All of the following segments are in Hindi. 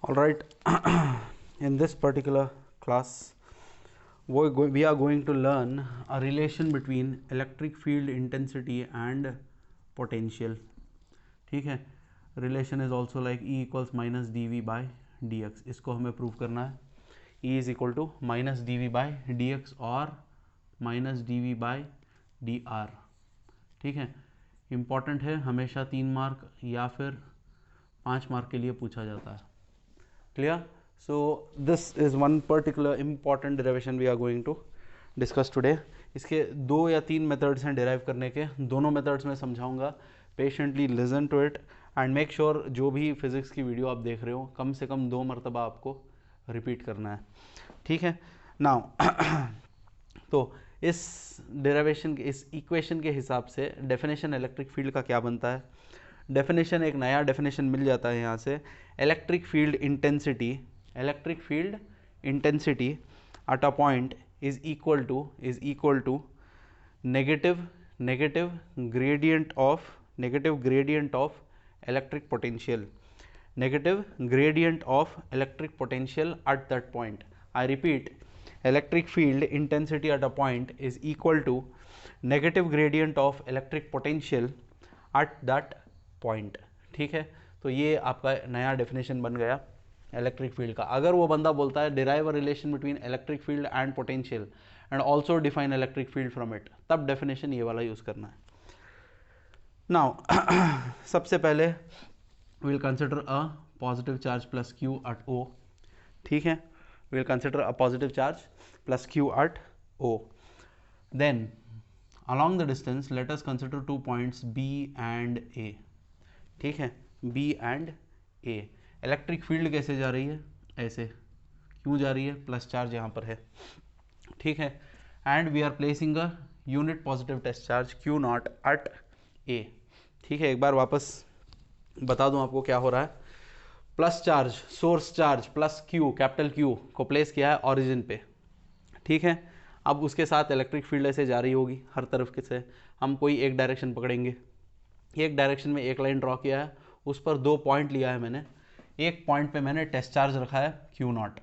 All right. In this particular class, we are going to learn a relation between electric field intensity and potential. ठीक है, relation is also like E equals minus dV by dx. इसको हमें प्रूव करना है. E is equal to minus dV by dx और minus dV by dr. ठीक है, इम्पॉर्टेंट है, हमेशा 3 मार्क या फिर 5 मार्क के लिए पूछा जाता है. Clear? So this is one particular important derivation we are going to discuss today. इसके 2 या 3 मेथड्स हैं डिराइव करने के. दोनों मेथड्स में समझाऊंगा. Patiently listen to it and make sure जो भी फिजिक्स की वीडियो आप देख रहे हो कम से कम 2 मरतबा आपको रिपीट करना है. ठीक है. नाउ तो इस डेरिवेशन इस इक्वेशन के हिसाब से डेफिनेशन इलेक्ट्रिक फील्ड का क्या बनता है. डेफिनेशन एक नया डेफिनेशन मिल जाता है यहाँ से. Electric field intensity at a point is equal to negative gradient of electric potential at that point. I repeat, electric field intensity at a point is equal to negative gradient of electric potential at that point. ठीक है, तो ये आपका नया डेफिनेशन बन गया इलेक्ट्रिक फील्ड का. अगर वो बंदा बोलता है derive a relation between electric field and potential and also define electric field from it, तब डेफिनेशन ये वाला यूज करना है. नाउ सबसे पहले we will consider a positive charge plus Q at O. ठीक है, we will consider a positive charge plus Q at O. Then along the distance let us consider 2 points B and A. ठीक है, B and A. Electric field कैसे जा रही है, ऐसे. क्यों जा रही है, प्लस चार्ज यहाँ पर है. ठीक है, and we are placing a unit positive test charge Q naught at A. ठीक है, एक बार वापस बता दूं आपको क्या हो रहा है. Plus charge, source charge plus Q, capital Q को प्लेस किया है ऑरिजिन पे. ठीक है, अब उसके साथ इलेक्ट्रिक फील्ड ऐसे जा रही होगी हर तरफ के से. हम कोई एक डायरेक्शन पकड़ेंगे, एक डायरेक्शन में एक लाइन ड्रॉ किया है, उस पर 2 पॉइंट लिया है मैंने. एक पॉइंट पे मैंने टेस्ट चार्ज रखा है Q नॉट.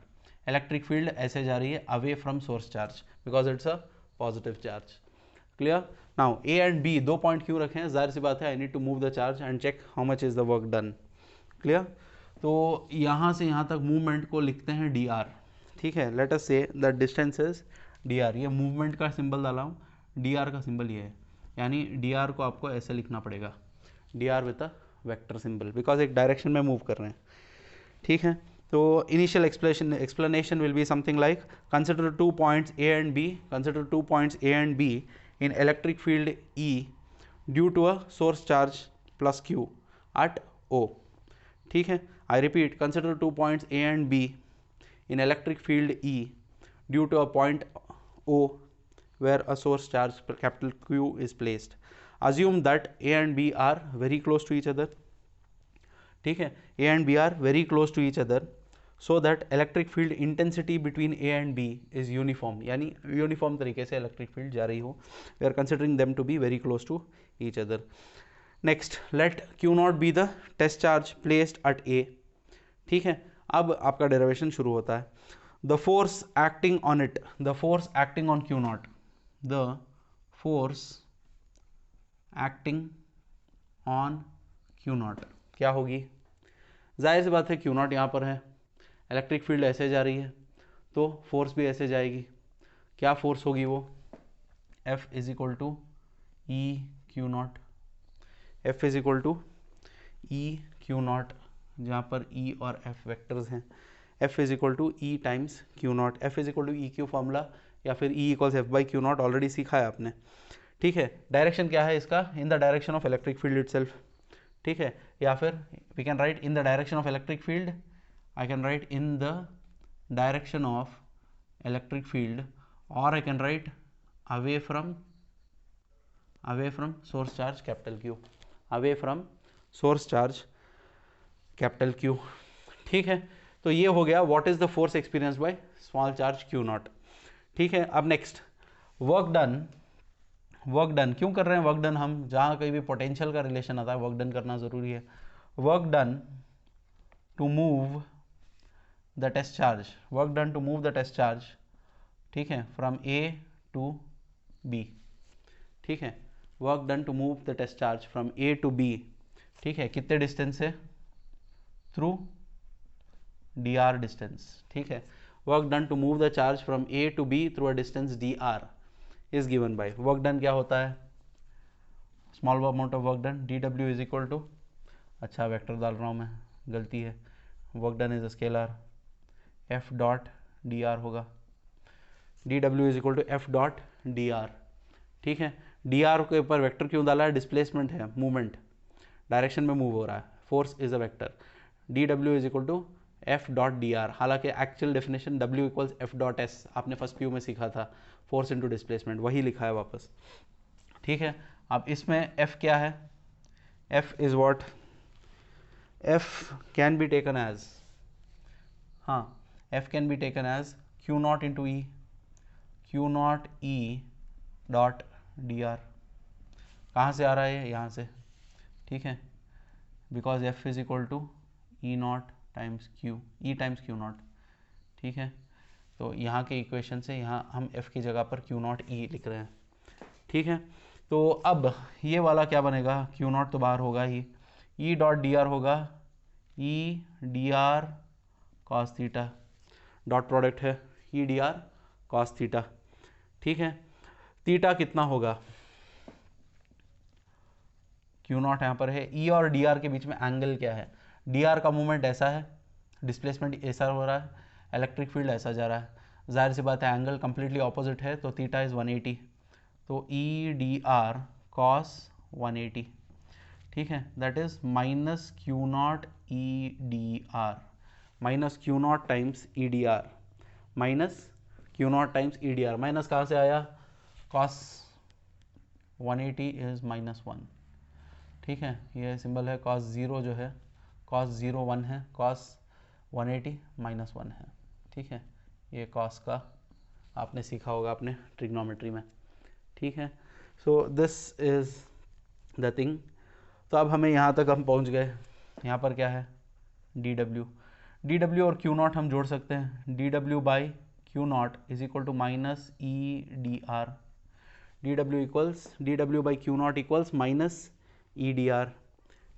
इलेक्ट्रिक फील्ड ऐसे जा रही है away from source charge because it's a positive charge. Clear. Now A and B 2 point क्यों रखे हैं, जाहिर सी बात है, I need to move the charge and check how much is the work done. Clear. तो यहाँ से यहाँ तक मूवमेंट को लिखते हैं dr. ठीक है, लेट अस से द डिस्टेंस इज dr. ये मूवमेंट का सिंबल डाला हूँ, dr का सिंबल ये है, यानी dr को आपको ऐसे लिखना पड़ेगा, dr with a vector symbol, because एक डायरेक्शन में मूव कर रहे हैं. ठीक है, तो initial explanation will be something like consider 2 points A and B in electric field E due to a source charge plus Q at O. ठीक है, आई रिपीट, consider 2 points A and B in electric field E due to a point O where a source charge capital Q is placed. Assume that A and B are very close to each other. ठीक है, A and B are very close to each other so that electric field intensity between A and B is uniform. यानी यूनिफॉर्म तरीके से इलेक्ट्रिक फील्ड जा रही हो. We are considering them to be very close to each other. Next, let Q naught be the test charge placed at A. ठीक है, अब आपका डेरिवेशन शुरू होता है. The force acting on it, the force acting on Q naught, the force acting on Q naught क्या होगी. जाहिर सी बात है Q naught यहाँ पर है, इलेक्ट्रिक फील्ड ऐसे जा रही है, तो फोर्स भी ऐसे जाएगी. क्या फोर्स होगी वो, F is equal to E Q naught. F is equal to E Q naught, जहाँ पर E और F वेक्टर्स हैं. F is equal to E times Q naught. F is equal to E Q formula या फिर E equals F by Q naught already सीखा है आपने. ठीक है, डायरेक्शन क्या है इसका, in the direction of electric field itself. ठीक है, या फिर we can write in the direction of electric field, I can write in the direction of electric field, और I can write away from source charge capital Q, away from source charge capital Q. ठीक है, तो ये हो गया what is the force experience by small charge Q naught. ठीक है, अब नेक्स्ट वर्क डन क्यों कर रहे हैं. वर्क डन हम जहाँ कहीं भी पोटेंशियल का रिलेशन आता है वर्क डन करना जरूरी है. Work done to move the test charge, work done to move the test charge, ठीक है, फ्रॉम ए टू बी, ठीक है, work done to move the test charge from A to B, ठीक है, कितने डिस्टेंस से, थ्रू डी आर डिस्टेंस, ठीक है, work done to move the charge from A to B through a distance D R is given by, work done क्या होता है, small amount of work done, D W is equal to, अच्छा वेक्टर डाल रहा हूँ मैं, गलती है, work done is a scalar, F dot D R होगा, D W is equal to F dot D R, ठीक है, डी आर के ऊपर वेक्टर क्यों डाला है, डिस्प्लेसमेंट है, मूवमेंट, डायरेक्शन में मूव हो रहा है, force is a vector, D W is equal to F dot D R, हालांकि actual definition W equals F dot S, आपने फर्स्ट पीयू में सीखा था, फोर्स इनटू डिस्प्लेसमेंट, वही लिखा है वापस, ठीक है। अब इसमें एफ क्या है, F is what, F can be taken as, हाँ, F can be taken as Q naught into E, Q naught E dot D R, कहाँ से आ रहा है, यहाँ से, ठीक है, because F is equal to E naught times Q, E times Q naught, ठीक है, तो यहाँ के इक्वेशन से यहाँ हम f की जगह पर क्यू नॉट ई लिख रहे हैं, ठीक है। तो अब ये वाला क्या बनेगा, क्यू नॉट तो बाहर होगा ही, ई डॉट डी आर होगा E D R cos theta, dot product है E D R cos theta, ठीक है, थीटा कितना होगा, क्यू नॉट यहाँ पर है, ई और डी आर के बीच में एंगल क्या है, डी आर का मूवमेंट ऐसा है, डिस्प्लेसमेंट ऐसा हो रहा है, इलेक्ट्रिक फील्ड ऐसा जा रहा है, जाहिर सी बात है एंगल कंप्लीटली ऑपोजिट है, तो थीटा इज़ 180, तो ई डी आर कॉस 180, ठीक है, that is minus Q naught E D are, minus Q not times E D are, minus Q not times E D are, minus कहाँ से आया, कॉस 180 इज -1, ठीक है, ये सिंबल है कॉस 0 जो है, कॉस 0 1 है, कॉस 180 -1 है, ठीक है, ये कॉस का आपने सीखा होगा अपने ट्रिग्नोमेट्री में, ठीक है। So this is the thing, तो अब हमें यहाँ तक हम पहुँच गए, यहाँ पर क्या है, डी डब्ल्यू और क्यू नॉट हम जोड़ सकते हैं, D W by Q naught is equal to minus E D R, D W by Q naught equals minus E D R,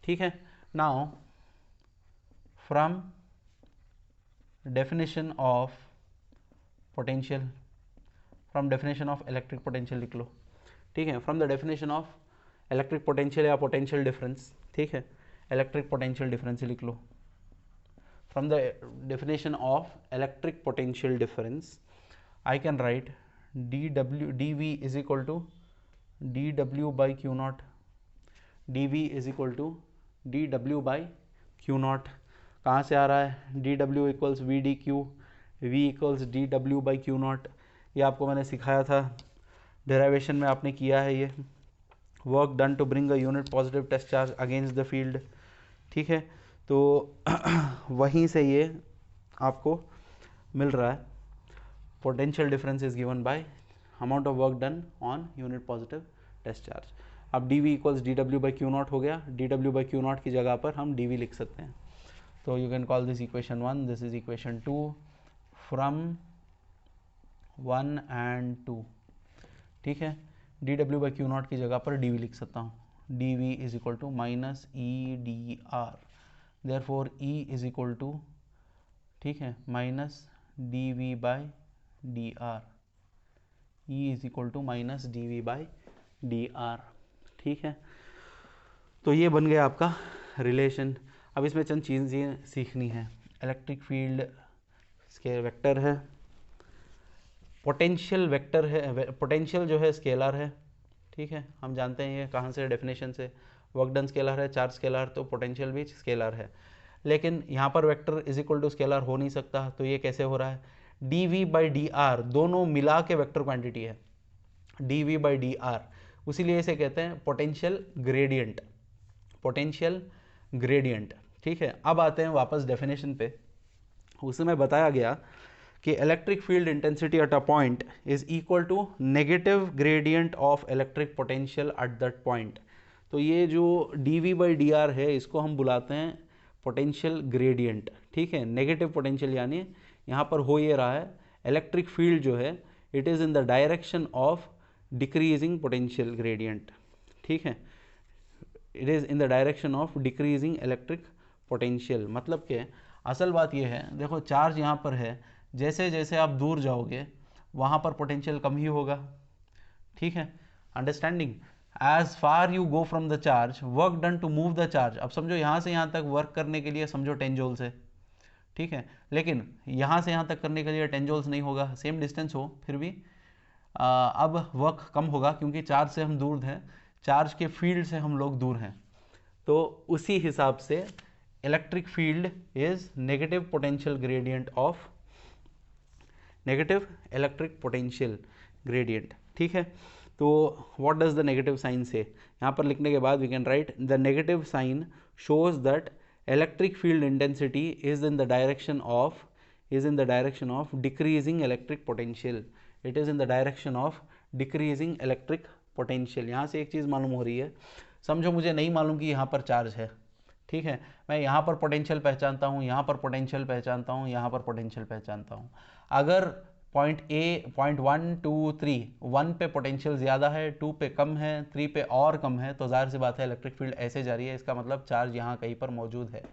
ठीक है। Now from definition of potential, from definition of electric potential लिख लो, ठीक है, from the definition of electric potential या पोटेंशियल डिफरेंस, ठीक है, इलेक्ट्रिक पोटेंशियल डिफरेंस लिख लो, from the definition of electric potential difference I can write D W D we is equal to D W by Q naught, D we is equal to D W by Q naught, कहाँ से आ रहा है, D W equals V D Q, V equals D W by Q naught, ये आपको मैंने सिखाया था, डेरिवेशन में आपने किया है ये, work done to bring a unit positive test charge against the field, ठीक है, तो वहीं से ये आपको मिल रहा है, potential difference is given by amount of work done on unit positive test charge. अब D V equals D W by Q naught हो गया, D W by Q naught की जगह पर हम डी वी लिख सकते हैं, तो you can call this equation 1, this is equation 2, from 1 and 2, ठीक है, D W by Q naught की जगह पर डी वी लिख सकता हूँ, D we is equal to minus E D R, therefore E is equal to, ठीक है, minus D we by D R, E is equal to minus D we by D R, ठीक है, तो ये बन गया आपका रिलेशन। अब इसमें चंद चीज़ें सीखनी है, इलेक्ट्रिक फील्ड स्केलर वेक्टर है, पोटेंशियल वेक्टर है, पोटेंशियल जो है स्केलर है, ठीक है, हम जानते हैं ये कहाँ से, डेफिनेशन से, वर्क डन स्केलर है, चार्ज स्केलर, तो पोटेंशियल भी स्केलर है, लेकिन यहाँ पर vector is equal to scalar हो नहीं सकता, तो ये कैसे हो रहा है, D we by D R दोनों मिला के वेक्टर क्वांटिटी है, D we by D R, उसीलिए इसे कहते हैं पोटेंशियल ग्रेडियंट, पोटेंशियल ग्रेडियंट, ठीक है। अब आते हैं वापस डेफिनेशन पे, उसमें बताया गया कि electric field intensity at a point is equal to negative gradient of electric potential at that point, तो ये जो D we by D R है इसको हम बुलाते हैं पोटेंशियल ग्रेडियंट, ठीक है। नेगेटिव पोटेंशियल यानी यहाँ पर हो ये रहा है इलेक्ट्रिक फील्ड जो है it is in the direction of decreasing potential gradient, ठीक है, it is in the direction of decreasing electric potential. मतलब कि असल बात यह है, देखो चार्ज यहाँ पर है, जैसे जैसे आप दूर जाओगे वहाँ पर पोटेंशियल कम ही होगा, ठीक है, understanding. As far you go from the charge work done to move the charge. अब समझो यहाँ से यहाँ तक वर्क करने के लिए समझो 10 जूल्स है, ठीक है, लेकिन यहाँ से यहाँ तक करने के लिए 10 जूल्स नहीं होगा, सेम डिस्टेंस हो फिर भी अब वर्क कम होगा क्योंकि चार्ज से हम दूर हैं, चार्ज के फील्ड से हम लोग दूर हैं। तो उसी हिसाब से electric field is negative potential gradient of negative electric potential gradient, ठीक है। तो what does the negative sign से, यहाँ पर लिखने के बाद we can write the negative sign shows that electric field intensity is in the direction of decreasing electric potential, it is in the direction of decreasing electric potential. यहाँ से एक चीज़ मालूम हो रही है, समझो मुझे नहीं मालूम कि यहाँ पर चार्ज है, ठीक है, मैं यहाँ पर पोटेंशियल पहचानता हूँ, यहाँ पर पोटेंशियल पहचानता हूँ, यहाँ पर पोटेंशियल पहचानता हूँ। अगर पॉइंट 1, 2, 3 1 पे पोटेंशियल ज़्यादा है, 2 पे कम है, 3 पे और कम है, तो जाहिर सी बात है इलेक्ट्रिक फील्ड ऐसे जा रही है, इसका मतलब चार्ज यहाँ कहीं पर मौजूद है,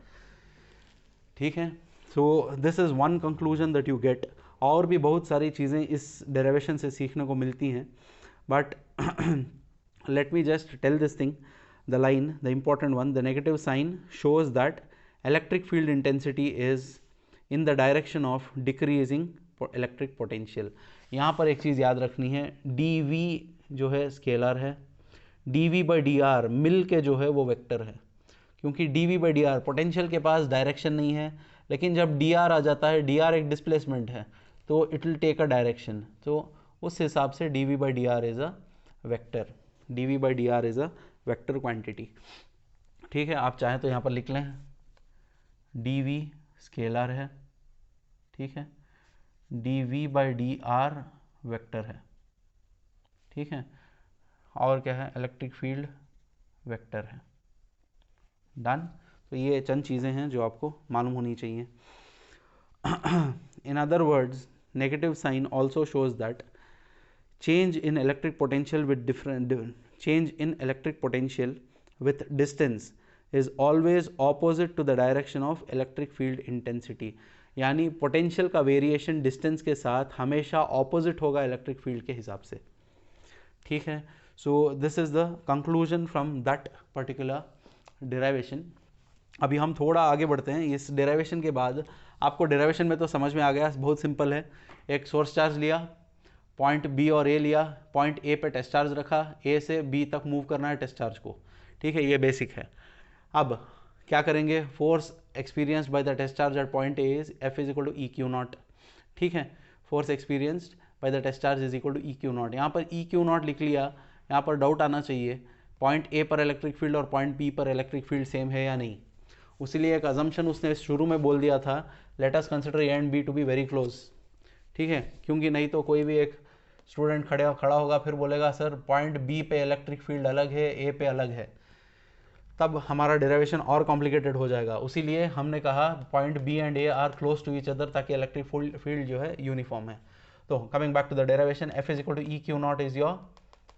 ठीक है। So this is one conclusion that you get. और भी बहुत सारी चीज़ें इस डेरिवेशन से सीखने को मिलती हैं, but let me just tell this thing, the line, the important one, the negative sign shows that electric field intensity is in the direction of decreasing electric potential। यहाँ पर एक चीज़ याद रखनी है, dv जो है स्केलर है, dv by dr मिल के जो है वो वेक्टर है, क्योंकि dv by dr पोटेंशियल के पास डायरेक्शन नहीं है, लेकिन जब dr आ जाता है, dr एक डिस्प्लेसमेंट है, तो it will take a direction, तो उस हिसाब से dv by dr is a vector, dv by dr is a vector quantity, ठीक है। आप चाहें तो यहाँ पर लिख लें dv स्केलर है, ठीक है, dv बाई dr वेक्टर है, ठीक है, और क्या है, इलेक्ट्रिक फील्ड वेक्टर है, डन। तो ये चंद चीज़ें हैं जो आपको मालूम होनी चाहिए। In other words negative sign also shows that change in electric potential with distance is always opposite to the direction of electric field intensity। यानी पोटेंशियल का वेरिएशन डिस्टेंस के साथ हमेशा ऑपोजिट होगा इलेक्ट्रिक फील्ड के हिसाब से, ठीक है। So this is the conclusion from that particular derivation. अभी हम थोड़ा आगे बढ़ते हैं। इस डेरिवेशन के बाद आपको डेरिवेशन में तो समझ में आ गया, बहुत सिंपल है। एक सोर्स चार्ज लिया, पॉइंट बी और ए लिया, पॉइंट ए पे टेस्ट चार्ज रखा, ए से बी तक मूव करना है टेस्ट चार्ज को, ठीक है, ये बेसिक है। अब क्या करेंगे, force experienced by the test charge at point A is F is equal to E Q naught, ठीक है, force experienced by the test charge is equal to E Q naught. यहाँ पर ई क्यू नॉट लिख लिया, यहाँ पर डाउट आना चाहिए पॉइंट ए पर इलेक्ट्रिक फील्ड और पॉइंट बी पर इलेक्ट्रिक फील्ड सेम है या नहीं। उसीलिए एक अजम्पशन उसने शुरू में बोल दिया था, let us consider A and B to be very close, ठीक है, क्योंकि नहीं तो कोई भी एक स्टूडेंट खड़ा होगा फिर बोलेगा सर पॉइंट बी पे इलेक्ट्रिक फील्ड अलग है, ए पे अलग है, तब हमारा डेरिवेशन और कॉम्प्लिकेटेड हो जाएगा। उसीलिए हमने कहा point B and A are close to each other, ताकि इलेक्ट्रिक फील्ड जो है यूनिफॉर्म है। तो coming back to the derivation, F is equal to E Q naught is your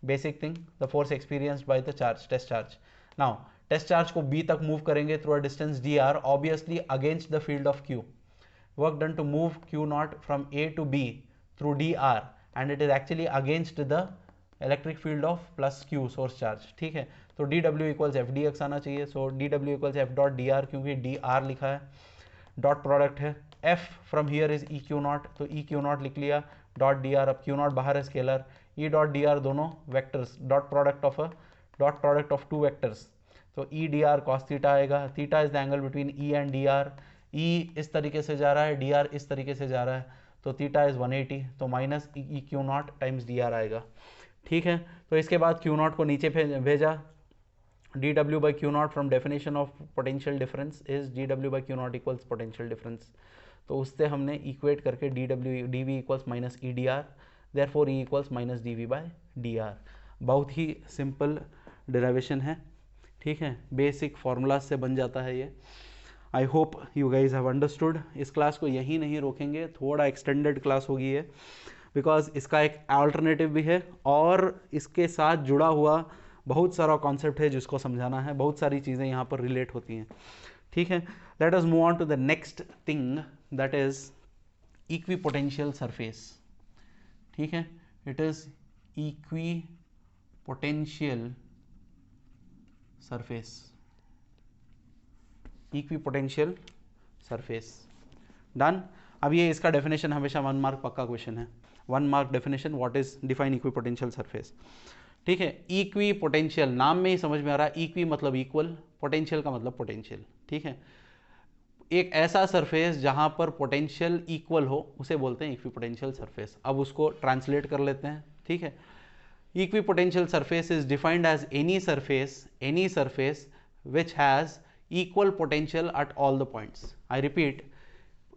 basic thing, the force experienced by the charge, test charge. Now test charge को बी तक मूव करेंगे through a distance D R, obviously against the field of Q. Work done to move Q naught from A to B through D R, and it is actually against the electric field of plus q source charge, ठीक है। तो dw equals f dx आना चाहिए, so dw equals f dot dr, क्योंकि dr लिखा है, डॉट प्रोडक्ट है, f from here is e q not, तो e q नॉट लिख लिया, डॉट dr, अब q नॉट बाहर है स्केलर, e डॉट dr दोनों vectors, dot product of two vectors, तो e dr cos थीटा आएगा, theta is the angle between e and dr, e इस तरीके से जा रहा है, dr इस तरीके से जा रहा है, तो थीटा इज 180, तो minus E Q not times D R आएगा, ठीक है। तो इसके बाद क्यू नॉट को नीचे भेजा, D W by Q naught from definition of potential difference is D W by Q naught equals potential difference, तो उससे हमने इक्वेट करके D W D V equals minus E D R, therefore E equals minus D we by D R. बहुत ही सिंपल डेरिवेशन है, ठीक है, बेसिक फार्मूला से बन जाता है ये। I hope you guys have understood. इस क्लास को यहीं नहीं रोकेंगे, थोड़ा एक्सटेंडेड क्लास होगी है, बिकॉज इसका एक अल्टरनेटिव भी है और इसके साथ जुड़ा हुआ बहुत सारा कॉन्सेप्ट है जिसको समझाना है, बहुत सारी चीज़ें यहाँ पर रिलेट होती हैं। ठीक है, let us move on to the next thing, that is equipotential surface. ठीक है, it is equipotential surface, equipotential surface. Done. अब ये इसका डेफिनेशन हमेशा 1 मार्क पक्का क्वेश्चन है, 1 mark definition, what is define equi potential surface. ठीक है, इक्वी पोटेंशियल, नाम में ही समझ में आ रहा है, इक्वी मतलब इक्वल, पोटेंशियल का मतलब पोटेंशियल। ठीक है, एक ऐसा सरफेस जहां पर पोटेंशियल इक्वल हो उसे बोलते हैं इक्वी पोटेंशियल सरफेस। अब उसको ट्रांसलेट कर लेते हैं। ठीक है, equipotential surface is defined as any surface which has equal potential at all the points. I repeat,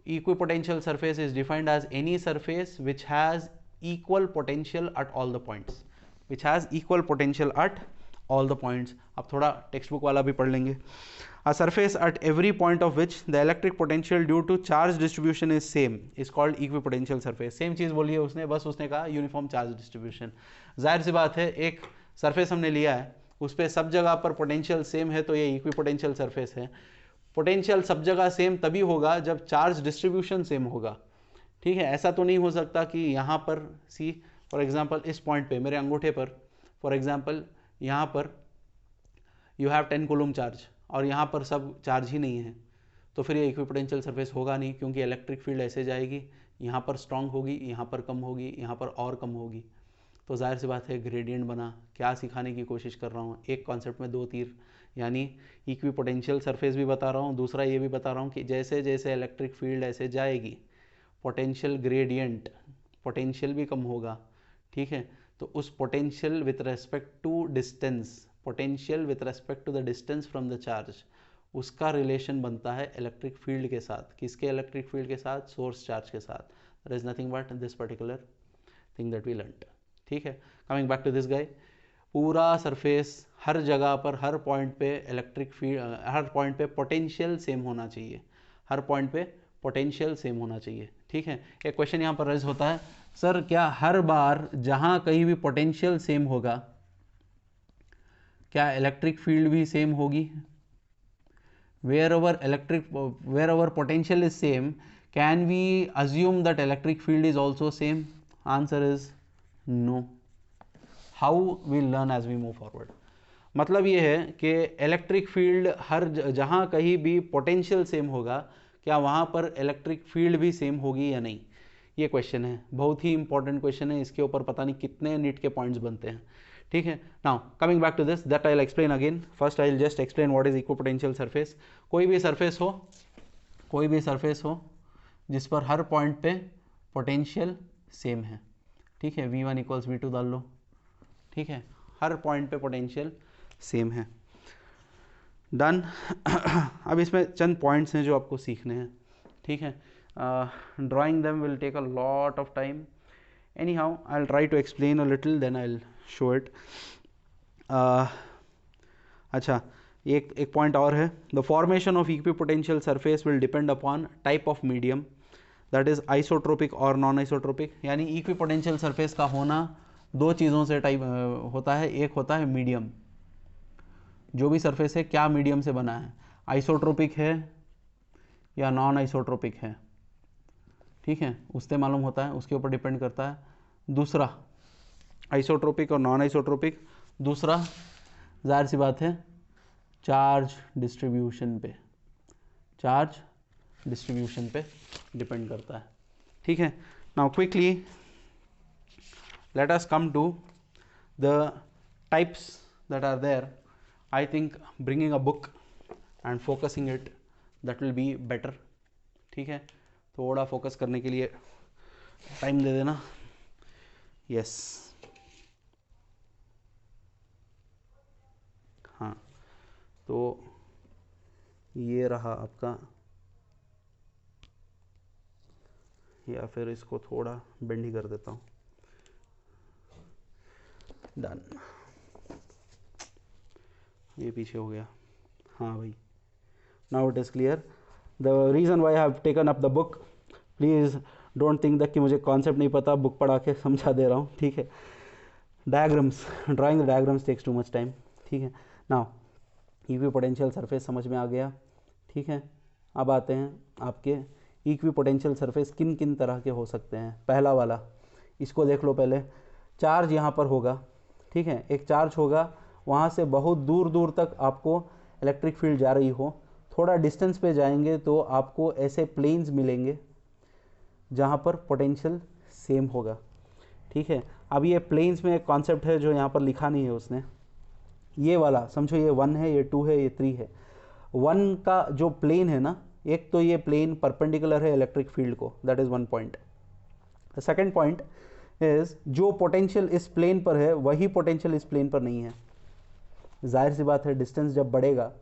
equipotential surface is defined as any surface which has equal potential at all the points, which has equal potential at all the points. अब थोड़ा टेक्स्ट बुक वाला भी पढ़ लेंगे। A surface at every point of which the electric potential due to charge distribution is same is called equipotential surface. Same चीज़ बोली है उसने, बस उसने कहा यूनिफॉर्म चार्ज डिस्ट्रीब्यूशन। जाहिर सी बात है, एक सरफेस हमने लिया है, उस पर सब जगह पर पोटेंशियल सेम है, तो ये इक्वी पोटेंशियल सरफेस है। पोटेंशियल सब जगह सेम तभी होगा जब चार्ज डिस्ट्रीब्यूशन सेम होगा। ठीक है, ऐसा तो नहीं हो सकता कि यहाँ पर सी फॉर एग्जांपल इस पॉइंट पे, मेरे अंगूठे पर फॉर एग्जांपल यहाँ पर यू हैव 10 कूलम चार्ज और यहाँ पर सब चार्ज ही नहीं है, तो फिर ये इक्वी पोटेंशियल सरफेस होगा नहीं, क्योंकि इलेक्ट्रिक फील्ड ऐसे जाएगी, यहाँ पर स्ट्रांग होगी, यहाँ पर कम होगी, यहाँ पर और कम होगी। तो जाहिर सी बात है ग्रेडियंट बना। क्या सिखाने की कोशिश कर रहा हूँ, एक कॉन्सेप्ट में 2 तीर, यानी इक्वी पोटेंशियल सरफेस भी बता रहा हूँ, दूसरा ये भी बता रहा हूँ कि जैसे जैसे इलेक्ट्रिक फील्ड ऐसे जाएगी, पोटेंशियल ग्रेडियंट, पोटेंशियल भी कम होगा। ठीक है, तो उस potential with respect to distance, potential with respect to the distance from the charge, उसका रिलेशन बनता है इलेक्ट्रिक फील्ड के साथ। किसके इलेक्ट्रिक फील्ड के साथ? सोर्स चार्ज के साथ। That is nothing but this particular thing that we learned. ठीक है, coming back to this guy, पूरा सरफेस हर जगह पर, हर पॉइंट पे इलेक्ट्रिक फील्ड, हर पॉइंट पे पोटेंशियल सेम होना चाहिए, हर पॉइंट पे पोटेंशियल सेम होना चाहिए। ठीक है, एक क्वेश्चन यहाँ पर रेज होता है, सर क्या हर बार जहाँ कहीं भी पोटेंशियल सेम होगा क्या इलेक्ट्रिक फील्ड भी सेम होगी? wherever potential is same, can we assume that electric field is also same? Answer is no. How we'll learn as we move forward. मतलब ये है कि इलेक्ट्रिक फील्ड हर जहाँ कहीं भी पोटेंशियल सेम होगा, क्या वहाँ पर इलेक्ट्रिक फील्ड भी सेम होगी या नहीं, ये क्वेश्चन है। बहुत ही इंपॉर्टेंट क्वेश्चन है, इसके ऊपर पता नहीं कितने नीट के पॉइंट्स बनते हैं। ठीक है, now coming back to this, that I will explain again. First I will just explain what is equipotential surface. कोई भी सरफेस हो जिस पर हर पॉइंट पे पोटेंशियल सेम है। ठीक है, V1 = V2 डाल लो। ठीक है, हर पॉइंट पे पोटेंशियल सेम है। डन। अब इसमें चंद पॉइंट्स हैं जो आपको सीखने हैं। ठीक है, drawing them will take a lot of time, anyhow I will try to explain a little, then I will show it. अच्छा, एक पॉइंट और है, the formation of equipotential surface will depend upon type of medium, that is isotropic और नॉन आइसोट्रोपिक। यानी इक्विपोटेंशियल सरफेस का होना 2 चीज़ों से टाइप होता है। एक होता है मीडियम, जो भी सरफेस है क्या मीडियम से बना है, आइसोट्रोपिक है या नॉन आइसोट्रोपिक है। ठीक है, उससे मालूम होता है, उसके ऊपर डिपेंड करता है। दूसरा आइसोट्रोपिक और नॉन आइसोट्रोपिक, दूसरा जाहिर सी बात है चार्ज डिस्ट्रीब्यूशन पे डिपेंड करता है। ठीक है, now quickly let us come to the types that are there. I think bringing a book and focusing it, that will be better. ठीक है, थोड़ा फोकस करने के लिए टाइम दे देना। यस, हाँ, तो ये रहा आपका, या फिर इसको थोड़ा बेंड ही कर देता हूँ। डन, ये पीछे हो गया। हाँ भाई, now it is clear. The reason why I have taken up the book, please don't think that कि मुझे कॉन्सेप्ट नहीं पता, बुक पढ़ा के समझा दे रहा हूँ, ठीक है। Diagrams, drawing the diagrams takes too much time, ठीक है। नाउ इक्विपोटेंशियल सरफेस समझ में आ गया, ठीक है। अब आते हैं आपके इक्विपोटेंशियल सरफेस किन किन तरह के हो सकते हैं। पहला वाला, इसको देख लो पहले। चार्ज यहाँ पर होगा, ठीक है, एक चार्ज होगा, वहाँ से बहुत दूर दूर तक आपको इलेक्ट्रिक फील्ड जा रही हो। थोड़ा डिस्टेंस पे जाएंगे तो आपको ऐसे प्लेन्स मिलेंगे जहाँ पर पोटेंशियल सेम होगा, ठीक है। अब ये प्लेन्स में एक कॉन्सेप्ट है जो यहाँ पर लिखा नहीं है उसने, ये वाला समझो, ये 1 है, ये 2 है, ये 3 है। 1 का जो प्लेन है ना, एक तो ये प्लेन परपेंडिकुलर है इलेक्ट्रिक फील्ड को, that is 1 point. Second point is जो पोटेंशियल इस प्लेन पर है वही पोटेंशियल इस प्लेन पर नहीं है। जाहिर सी बात है, डिस्टेंस जब बढ़ेगा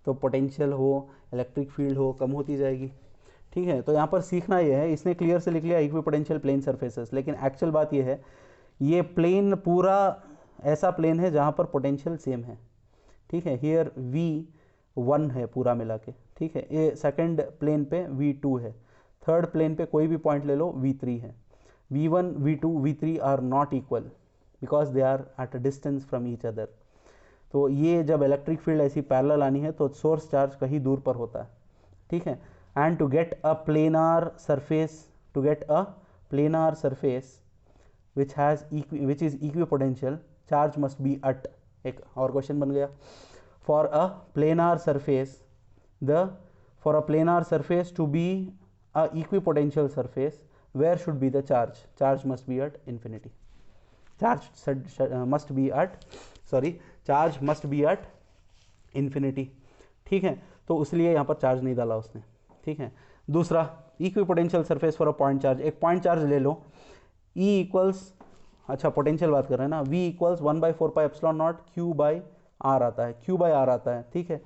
तो पोटेंशियल हो, इलेक्ट्रिक फील्ड हो, कम होती जाएगी, ठीक है। तो यहाँ पर सीखना ये है, इसने क्लियर से लिख लिया इक्विपोटेंशियल प्लेन सरफेसेस, लेकिन एक्चुअल बात ये है, ये प्लेन पूरा ऐसा प्लेन है जहाँ पर पोटेंशियल सेम है, ठीक है। हियर V1 है पूरा मिला के, ठीक है। ये सेकंड प्लेन पे V2 है, थर्ड प्लेन पे कोई भी पॉइंट ले लो V3 है। V1, V2, V3 are not equal because they are at a distance from each other. तो ये जब इलेक्ट्रिक फील्ड ऐसी पैरेलल आनी है तो सोर्स चार्ज कहीं दूर पर होता है, ठीक है। And to get a planar surface, which is equipotential, charge must be at, एक और क्वेश्चन बन गया, for a planar surface to be a equipotential surface, where should be the charge? Charge must be at infinity. charge must be at infinity, ठीक है। तो इसलिए यहाँ पर चार्ज नहीं डाला उसने, ठीक है। दूसरा, equipotential surface for a point charge, एक पॉइंट चार्ज ले लो, E इक्वल्स, अच्छा पोटेंशियल बात कर रहे हैं ना, V इक्वल्स 1/4πε0 Q/r आता है, Q/r आता है, ठीक है।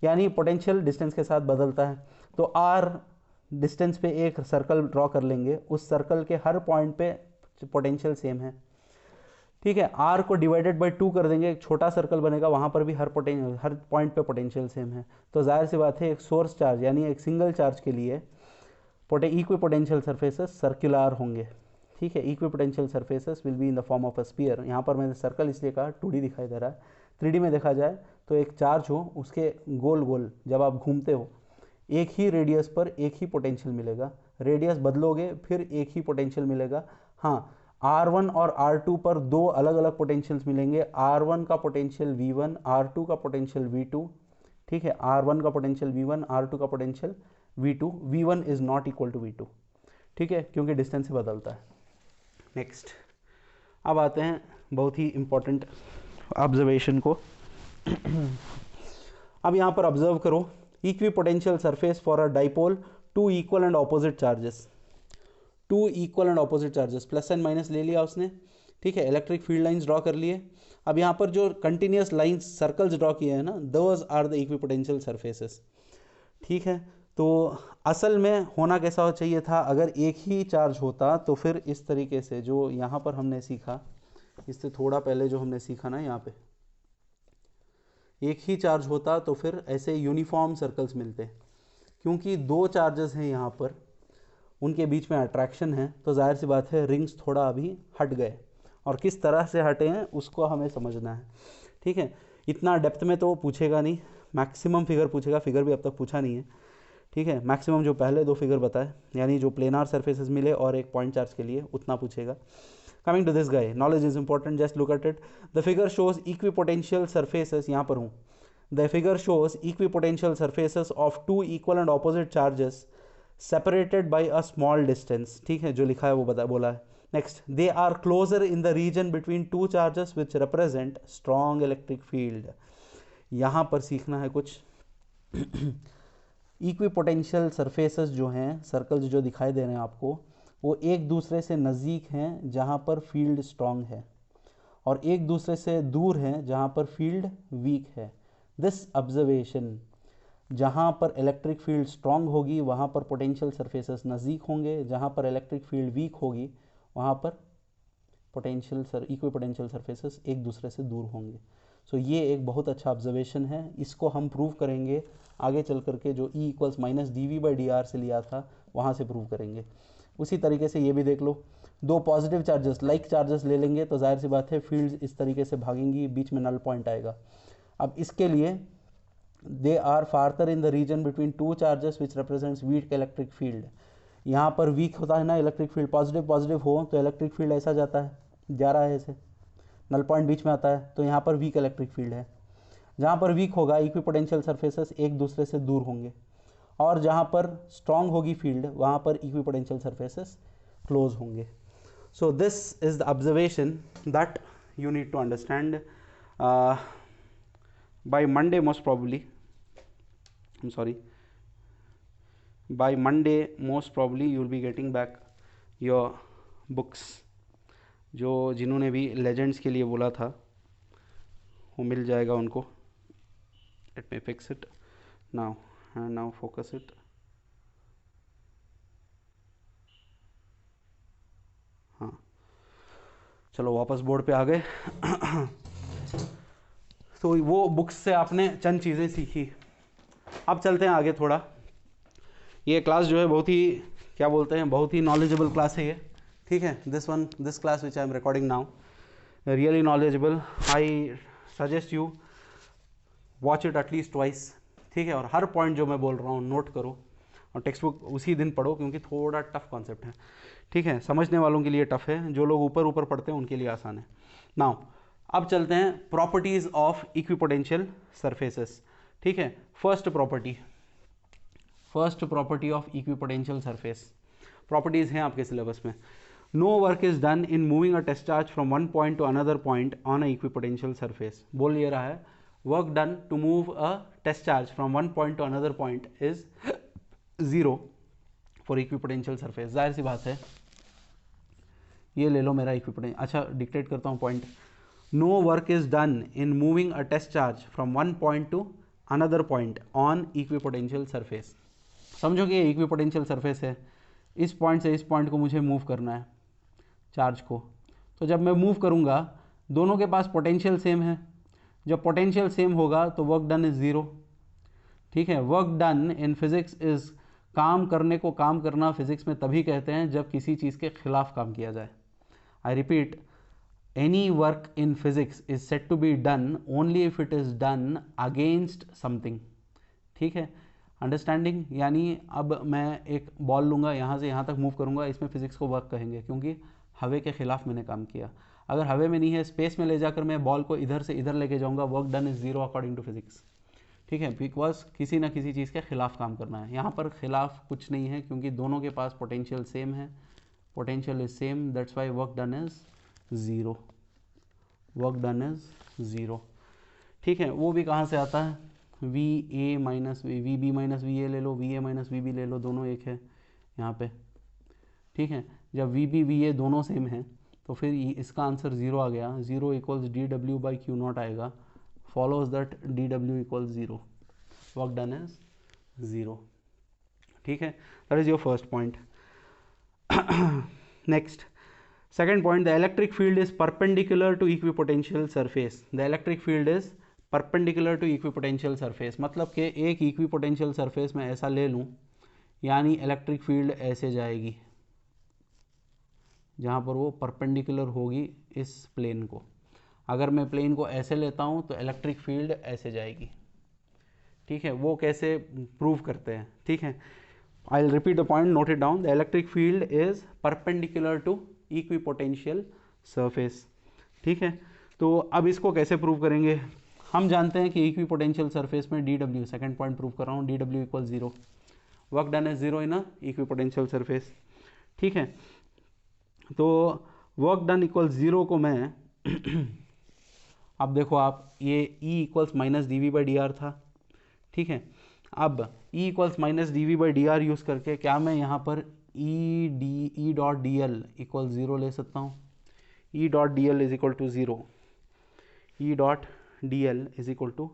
यानी पोटेंशियल डिस्टेंस के साथ बदलता है। तो R डिस्टेंस पे एक सर्कल ड्रॉ कर लेंगे, उस सर्कल के हर पॉइंट पे पोटेंशियल सेम है, ठीक है। R को डिवाइडेड बाई 2 कर देंगे, एक छोटा सर्कल बनेगा, वहाँ पर भी हर पॉइंट पे पोटेंशियल सेम है। तो जाहिर सी बात है, एक सोर्स चार्ज यानी एक सिंगल चार्ज के लिए इक्विपोटेंशियल सरफेसेस सर्कुलर होंगे, ठीक है। Equipotential surfaces will be in the form of a sphere. यहाँ पर मैंने सर्कल इसलिए कहा, 2D दिखाई दे रहा है, 3D में देखा जाए तो एक चार्ज हो, उसके गोल गोल जब आप घूमते हो, एक ही रेडियस पर एक ही पोटेंशियल मिलेगा, रेडियस बदलोगे फिर एक ही पोटेंशियल मिलेगा। हाँ, R1 और R2 पर दो अलग अलग पोटेंशियल्स मिलेंगे, R1 का पोटेंशियल V1, R2 का पोटेंशियल V2, ठीक है। R1 का पोटेंशियल V1, R2 का potential V2, V1 is not equal to V2, ठीक है, क्योंकि डिस्टेंस से बदलता है। नेक्स्ट, अब आते हैं बहुत ही इंपॉर्टेंट ऑब्जर्वेशन को। अब यहाँ पर ऑब्जर्व करो, equipotential surface for a dipole, two equal and opposite charges, plus and minus ले लिया उसने, ठीक है। इलेक्ट्रिक फील्ड लाइंस ड्रॉ कर लिए। अब यहाँ पर जो कंटिन्यूस लाइंस सर्कल्स ड्रॉ किए हैं ना, those are the equipotential surfaces, ठीक है। तो असल में होना कैसा चाहिए था, अगर एक ही चार्ज होता तो फिर इस तरीके से जो यहाँ पर हमने सीखा, इससे थोड़ा पहले जो हमने सीखा ना, यहाँ पे एक ही चार्ज होता तो फिर ऐसे यूनिफॉर्म सर्कल्स मिलते। क्योंकि दो चार्जेस हैं यहाँ पर, उनके बीच में अट्रैक्शन है, तो जाहिर सी बात है रिंग्स थोड़ा अभी हट गए, और किस तरह से हटे हैं उसको हमें समझना है, ठीक है। इतना डेप्थ में तो पूछेगा नहीं, मैक्सिमम फिगर पूछेगा, फिगर भी अब तक पूछा नहीं है, ठीक है। मैक्सिमम जो पहले दो फिगर बताए, यानी जो प्लेनार सरफेसेस मिले और एक पॉइंट चार्ज के लिए, उतना पूछेगा। Coming to this guy, knowledge is important, just look at it. The figure shows equipotential surfaces, यहाँ पर हूँ, the figure shows equipotential surfaces of two equal and opposite charges separated by a small distance, ठीक है, जो लिखा है वो बोला है। Next, they are closer in the region between two charges which represent strong electric field. यहाँ पर सीखना है कुछ। इक्विपोटेंशियल सरफेसेस जो हैं, सर्कल्स जो दिखाई दे रहे हैं आपको, वो एक दूसरे से नज़दीक हैं जहाँ पर फील्ड स्ट्रॉन्ग है, और एक दूसरे से दूर हैं जहाँ पर फील्ड वीक है। दिस ऑब्जर्वेशन, जहाँ पर इलेक्ट्रिक फील्ड स्ट्रॉन्ग होगी वहाँ पर पोटेंशियल सरफेसेस नज़दीक होंगे, जहाँ पर इलेक्ट्रिक फील्ड वीक होगी वहाँ पर इक्विपोटेंशियल सरफेसेस एक दूसरे से दूर होंगे। सो ये एक बहुत अच्छा ऑब्जर्वेशन है, इसको हम प्रूव करेंगे आगे चल करके, जो E equals minus D we by D r से लिया था वहाँ से प्रूव करेंगे। उसी तरीके से ये भी देख लो, दो पॉजिटिव चार्जेस लाइक चार्जेस ले लेंगे तो जाहिर सी बात है फील्ड इस तरीके से भागेंगी, बीच में नल पॉइंट आएगा। अब इसके लिए they are farther in the region between two charges which represents weak electric field. यहाँ पर वीक होता है ना इलेक्ट्रिक फील्ड, पॉजिटिव पॉजिटिव हो तो इलेक्ट्रिक फील्ड ऐसा जाता है, जा रहा है ऐसे, नल पॉइंट बीच में आता है, तो यहाँ पर वीक इलेक्ट्रिक फील्ड है। जहाँ पर वीक होगा इक्विपोटेंशियल सरफेसेस एक दूसरे से दूर होंगे, और जहाँ पर स्ट्रांग होगी फील्ड वहाँ पर इक्विपोटेंशियल सरफेसेस क्लोज होंगे। So this is the observation that you need to understand. By Monday most probably, I'm sorry, by Monday most probably you will be getting back your books. जो जिन्होंने भी लेजेंड्स के लिए बोला था वो मिल जाएगा उनको। Let me fix it now and now focus it. हाँ चलो वापस बोर्ड पे आ गए। तो वो बुक्स से आपने चंद चीज़ें सीखी। अब चलते हैं आगे थोड़ा। ये क्लास जो है बहुत ही क्या बोलते हैं, बहुत ही नॉलेजेबल क्लास है ये, ठीक है। This class which I am recording now really knowledgeable. I suggest you watch it at least twice, ठीक है। और हर पॉइंट जो मैं बोल रहा हूँ नोट करो, और टेक्स्ट बुक उसी दिन पढ़ो क्योंकि थोड़ा टफ कॉन्सेप्ट है, ठीक है। समझने वालों के लिए टफ है, जो लोग ऊपर ऊपर पढ़ते हैं उनके लिए आसान है। नाउ अब चलते हैं प्रॉपर्टीज ऑफ इक्विपोटेंशियल सरफेसेस, ठीक है। First property of equipotential surface, properties हैं आपके सिलेबस में। No work is done in moving a test charge from one point to another point on a equipotential surface. बोल ये रहा है work done to move a test charge from one point to another point is 0 for equipotential surface. जाहिर सी बात है, ये ले लो मेरा इक्विपोटेंशियल। अच्छा डिक्टेट करता हूँ point. No work is done in moving a test charge from one point to another point on equipotential surface. समझो कि ये इक्विपोटेंशियल सरफेस है, इस पॉइंट से इस पॉइंट को मुझे मूव करना है चार्ज को। तो जब मैं मूव करूँगा दोनों के पास पोटेंशियल सेम है, जब पोटेंशियल सेम होगा तो वर्क डन इज 0, ठीक है। Work done in physics is, काम करने को काम करना फिजिक्स में तभी कहते हैं जब किसी चीज़ के खिलाफ काम किया जाए। I repeat, any work in physics is set to be done only if it is done against something, ठीक है। अंडरस्टैंडिंग, यानी अब मैं एक बॉल लूँगा यहाँ से यहाँ तक मूव करूँगा, इसमें फिजिक्स को वर्क कहेंगे क्योंकि हवा के खिलाफ मैंने काम किया। अगर हवा में नहीं है, स्पेस में ले जाकर मैं बॉल को इधर से इधर लेके जाऊँगा, work done is 0 according to physics, ठीक है। बिकॉज किसी ना किसी चीज़ के खिलाफ काम करना है। यहाँ पर खिलाफ कुछ नहीं है क्योंकि दोनों के पास पोटेंशियल सेम है, potential is same, that's why work done is 0, work done is 0, ठीक है। वो भी कहाँ से आता है, V A minus V B minus V A ले लो, V A minus V B ले लो, दोनों एक है यहाँ पे, ठीक है। जब वी बी वी ए दोनों सेम है तो फिर इसका आंसर 0 आ गया। 0 equals D W by Q not आएगा, follows that dw equals 0, work done is 0, ठीक है। that is your first point. Next, second point, the electric field is perpendicular to equipotential surface. The electric field is perpendicular to equipotential surface, मतलब कि एक equipotential surface में ऐसा ले लूँ यानी इलेक्ट्रिक फील्ड ऐसे जाएगी जहाँ पर वो परपेंडिकुलर होगी इस प्लेन को। अगर मैं प्लेन को ऐसे लेता हूँ तो इलेक्ट्रिक फील्ड ऐसे जाएगी, ठीक है। वो कैसे प्रूव करते हैं, ठीक है। I will repeat the point, note it down. The electric field is perpendicular to equipotential surface, ठीक है। तो अब इसको कैसे प्रूव करेंगे, हम जानते हैं कि इक्विपोटेंशियल सरफेस में D W, second point prove कर रहा हूँ, D W equal 0, work done is 0 in a equipotential surface, ठीक है। तो वर्क डन इक्वल 0 को मैं अब देखो आप, ये E equals minus D we by D R था, ठीक है। अब E equals minus D we by D R use करके क्या मैं यहाँ पर E dot D L equal 0 ले सकता हूँ। E dot D L is equal to 0, E dot D L is equal to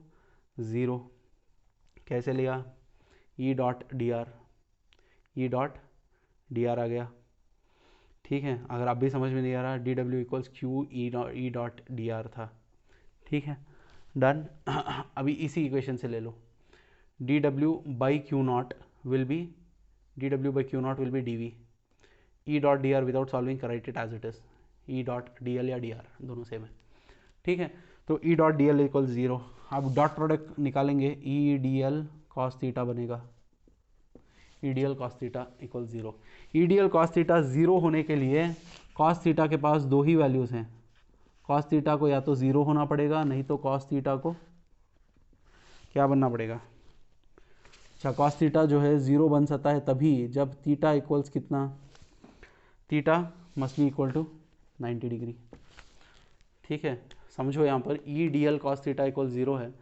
0 कैसे लिया, E dot D R, E dot D R आ गया, ठीक है। अगर आप भी समझ में नहीं आ रहा, d W equals q E dot D R था, ठीक है। डन। अभी इसी इक्वेशन से ले लो, dw/q0 will be dw/q0 will be dv, E dot D r without solving write it as it is, E dot D l या डी आर दोनों सेम है, ठीक है। तो E dot D L equal 0, अब डॉट प्रोडक्ट निकालेंगे, E d l cos theta बनेगा, ई d l cos theta equal 0। ई डी एल कॉस थीटा 0 होने के लिए कॉस थीटा के पास दो ही वैल्यूज़ हैं, कॉस थीटा को या तो 0 होना पड़ेगा, नहीं तो कॉस थीटा को क्या बनना पड़ेगा, अच्छा कॉस थीटा जो है 0 बन सकता है तभी जब थीटा इक्वल्स कितना, theta must be equal to 90 degree, ठीक है। समझो यहाँ पर E d l cos theta equal 0 है,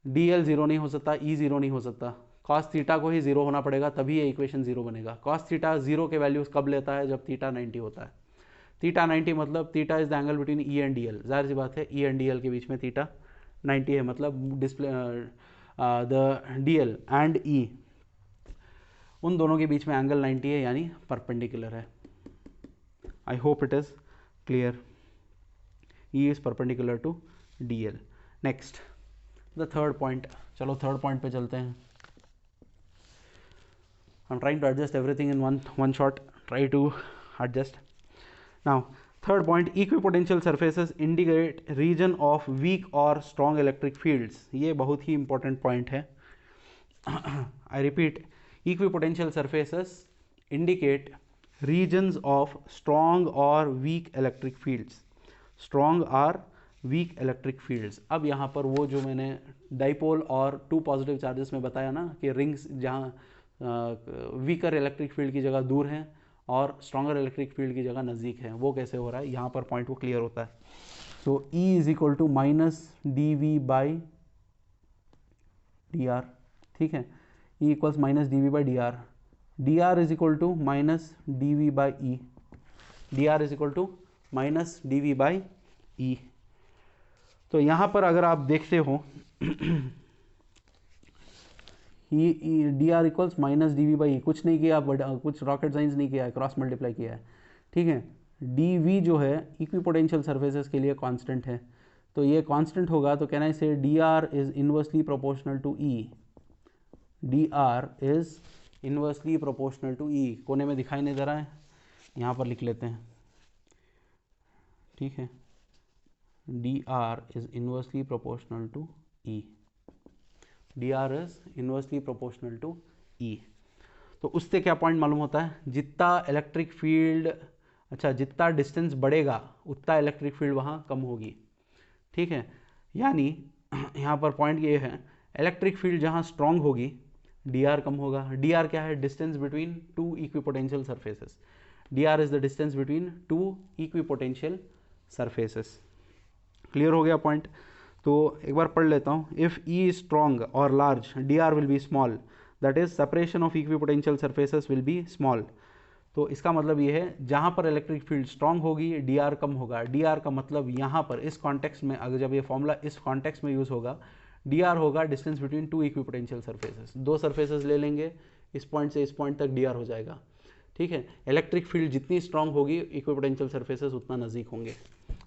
डी एल 0 नहीं हो सकता, ई 0 नहीं हो सकता, कॉस थीटा को ही 0 होना पड़ेगा तभी ये इक्वेशन 0 बनेगा। कॉस थीटा 0 के वैल्यूज कब लेता है, जब थीटा 90 होता है। थीटा 90 मतलब theta is the angle between E and D L, जाहिर सी बात है ई एंड डी एल के बीच में थीटा 90 है, मतलब display the D L and E उन दोनों के बीच में एंगल 90 है, यानी परपेंडिकुलर है। I hope it is clear, E is perpendicular to d l. Next the third point, चलो थर्ड पॉइंट पे चलते हैं। I'm trying to adjust everything in one shot, try to adjust. Now third point, equipotential surfaces indicate region of weak or strong electric fields, ये बहुत ही important point है। I repeat, equipotential surfaces indicate regions of strong or weak electric fields, strong or weak electric fields। अब यहाँ पर वो जो मैंने डाइपोल और टू पॉजिटिव चार्जेस में बताया ना कि रिंग्स जहाँ वीकर इलेक्ट्रिक फील्ड की जगह दूर हैं और स्ट्रॉन्गर इलेक्ट्रिक फील्ड की जगह नज़दीक है, वो कैसे हो रहा है, यहाँ पर पॉइंट वो क्लियर होता है। So E is equal to minus D we by D R, ठीक है, E equals minus D we by D R, D R is equal to minus D we by E, D R is equal to minus D we by E. तो यहाँ पर अगर आप देखते हो D R equals minus D we by, कुछ नहीं किया, कुछ रॉकेट साइंस नहीं किया है, क्रॉस मल्टीप्लाई किया है, ठीक है। डी वी जो है इक्विपोटेंशियल सर्फेसेस के लिए कांस्टेंट है, तो ये कांस्टेंट होगा, तो can I say D R is inversely proportional to E, D R is inversely proportional to E. कोने में दिखाई नहीं दे रहा है, यहाँ पर लिख लेते हैं, ठीक है, D R is inversely proportional to E, D R is inversely proportional to E. तो उससे क्या पॉइंट मालूम होता है, जितना इलेक्ट्रिक फील्ड, अच्छा जितना डिस्टेंस बढ़ेगा उतना इलेक्ट्रिक फील्ड वहाँ कम होगी, ठीक है। यानी यहाँ पर पॉइंट ये है, इलेक्ट्रिक फील्ड जहाँ स्ट्रांग होगी डी आर कम होगा। डी आर क्या है, distance between two equipotential surfaces, D R is the distance between two equipotential surfaces. Clear हो गया पॉइंट। तो एक बार पढ़ लेता हूँ, इफ़ ई इज स्ट्रॉन्ग और large D R will be small, that is separation of equipotential surfaces will be small. तो इसका मतलब ये है जहाँ पर इलेक्ट्रिक फील्ड स्ट्रॉन्ग होगी डी आर कम होगा। डी आर का मतलब यहाँ पर इस कॉन्टेक्स्ट में, अगर जब ये फॉर्मूला इस कॉन्टेक्स्ट में यूज़ होगा, डी आर होगा distance between two equipotential surfaces. दो सर्फेसेस ले लेंगे, इस पॉइंट से इस पॉइंट तक डी आर हो जाएगा, ठीक है। इलेक्ट्रिक फील्ड जितनी स्ट्रॉन्ग होगी इक्विपोटेंशियल सर्फेसेस उतना नज़दीक होंगे,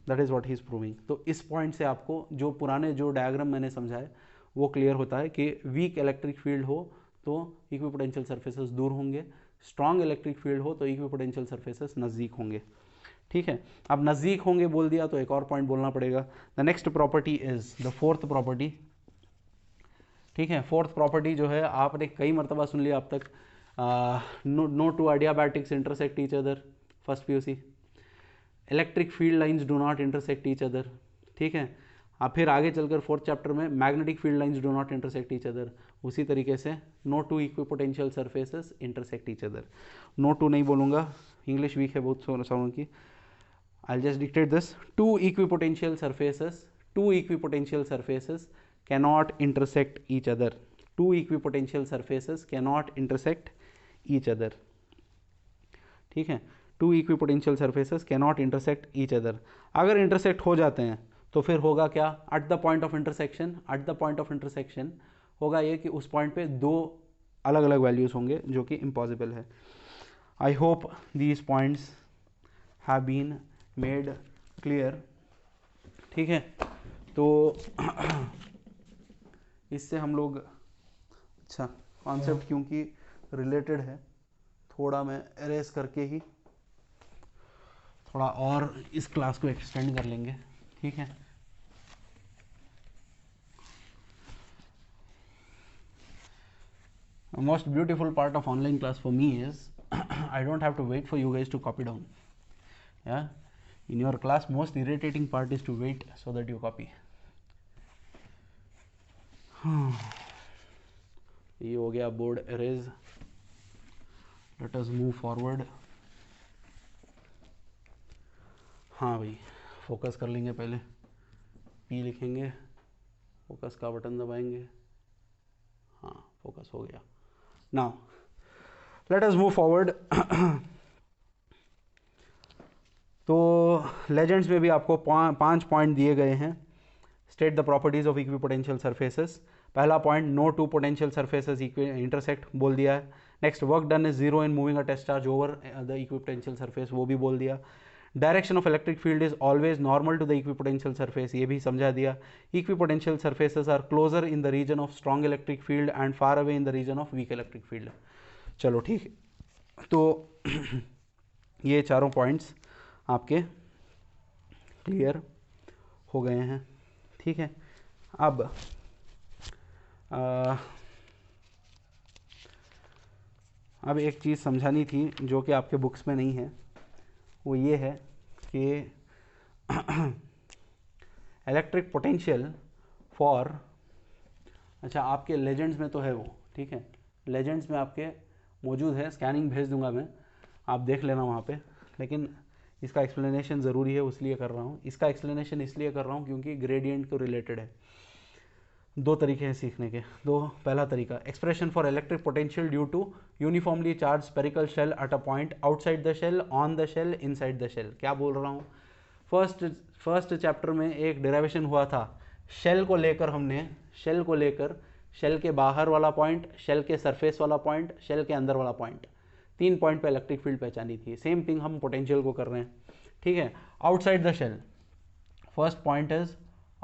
that is what he is proving. तो इस पॉइंट से आपको जो पुराने जो डायग्राम मैंने समझाए वो क्लियर होता है कि वीक इलेक्ट्रिक फील्ड हो तो इक्विपोटेंशियल सर्फेसेस दूर होंगे, स्ट्रॉन्ग इलेक्ट्रिक फील्ड हो तो इक्विपोटेंशियल सर्फेसेस नज़दीक होंगे, ठीक है। अब नज़दीक होंगे बोल दिया तो एक और पॉइंट बोलना पड़ेगा। The next property is the fourth property, ठीक है। फोर्थ प्रॉपर्टी जो है आपने कई मरतबा सुन लिया अब तक, no two adiabatics intersect each other, first PUC, electric field lines do not intersect each other, ठीक है। अब फिर आगे चलकर फोर्थ चैप्टर में magnetic field lines do not intersect each other, उसी तरीके से no two equipotential surfaces intersect each other. No two नहीं बोलूँगा, इंग्लिश वीक है बहुत सारों की, I just dictate this, two equipotential surfaces cannot intersect each other, two equipotential surfaces cannot intersect each other, ठीक है। two equipotential surfaces cannot intersect each other, अगर intersect हो जाते हैं तो फिर होगा क्या, at the point of intersection होगा ये कि उस पॉइंट पे दो अलग अलग वैल्यूज होंगे जो कि इम्पॉसिबल है। I hope these points have been made clear, ठीक है। तो इससे हम लोग, अच्छा कॉन्सेप्ट क्योंकि रिलेटेड है, थोड़ा मैं एरेज करके ही थोड़ा और इस क्लास को एक्सटेंड कर लेंगे, ठीक है। The most beautiful part of online class for me is I don't have to wait for you guys to copy down. Yeah, in your class most irritating part is to wait so that you copy. ये हो गया board arrays. Late us move forward. हाँ भाई, फोकस कर लेंगे, पहले पी लिखेंगे, फोकस का बटन दबाएंगे, हाँ फोकस हो गया। Now let us move forward. तो लेजेंड्स में भी आपको 5 पॉइंट दिए गए हैं। State the properties of equipotential surfaces. पहला point, no two potential surfaces intersect, बोल दिया है। Next, work done is zero in moving a test charge over the equipotential surface, वो भी बोल दिया। Direction of electric field is always normal to the equipotential surface, ये भी समझा दिया। Equipotential surfaces are closer in the region of strong electric field and far away in the region of weak electric field. चलो ठीक है, तो ये चारों पॉइंट्स आपके क्लियर हो गए हैं, ठीक है। अब एक चीज़ समझानी थी जो कि आपके बुक्स में नहीं है, वो ये है कि इलेक्ट्रिक पोटेंशियल फॉर, अच्छा आपके लेजेंड्स में तो है वो, ठीक है, लेजेंड्स में आपके मौजूद है, स्कैनिंग भेज दूंगा मैं, आप देख लेना वहाँ पे। लेकिन इसका एक्सप्लेनेशन ज़रूरी है, इसलिए कर रहा हूँ। इसका एक्सप्लेनेशन इसलिए कर रहा हूँ क्योंकि ग्रेडियंट को रिलेटेड है। दो तरीके हैं सीखने के। पहला तरीका, expression for electric potential due to uniformly charge spherical shell at a point outside the shell, on the shell, inside the shell. क्या बोल रहा हूँ, फर्स्ट चैप्टर में एक डेरिवेशन हुआ था शेल को लेकर, हमने शेल को लेकर, शेल के बाहर वाला पॉइंट, शेल के सरफेस वाला पॉइंट, शेल के अंदर वाला पॉइंट, 3 पॉइंट पे इलेक्ट्रिक फील्ड पहचानी थी। सेम थिंग हम पोटेंशियल को कर रहे हैं, ठीक है। Outside the shell, first point is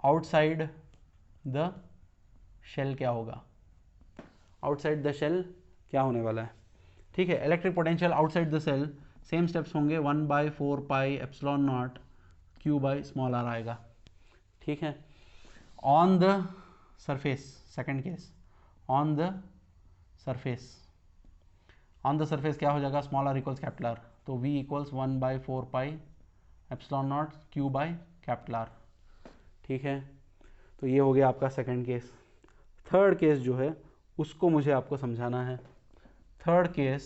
outside the shell, क्या होगा आउटसाइड द शेल, क्या होने वाला है, ठीक है। Electric potential outside the shell, same steps होंगे, 1/4 pi epsilon naught q by small r आएगा, ठीक है। On the surface, second case, on the surface, on the surface क्या हो जाएगा, small r equals capital r, तो v equals 1/4 pi epsilon naught q by capital r, ठीक है। तो ये हो गया आपका सेकंड केस। थर्ड केस जो है उसको मुझे आपको समझाना है। Third case,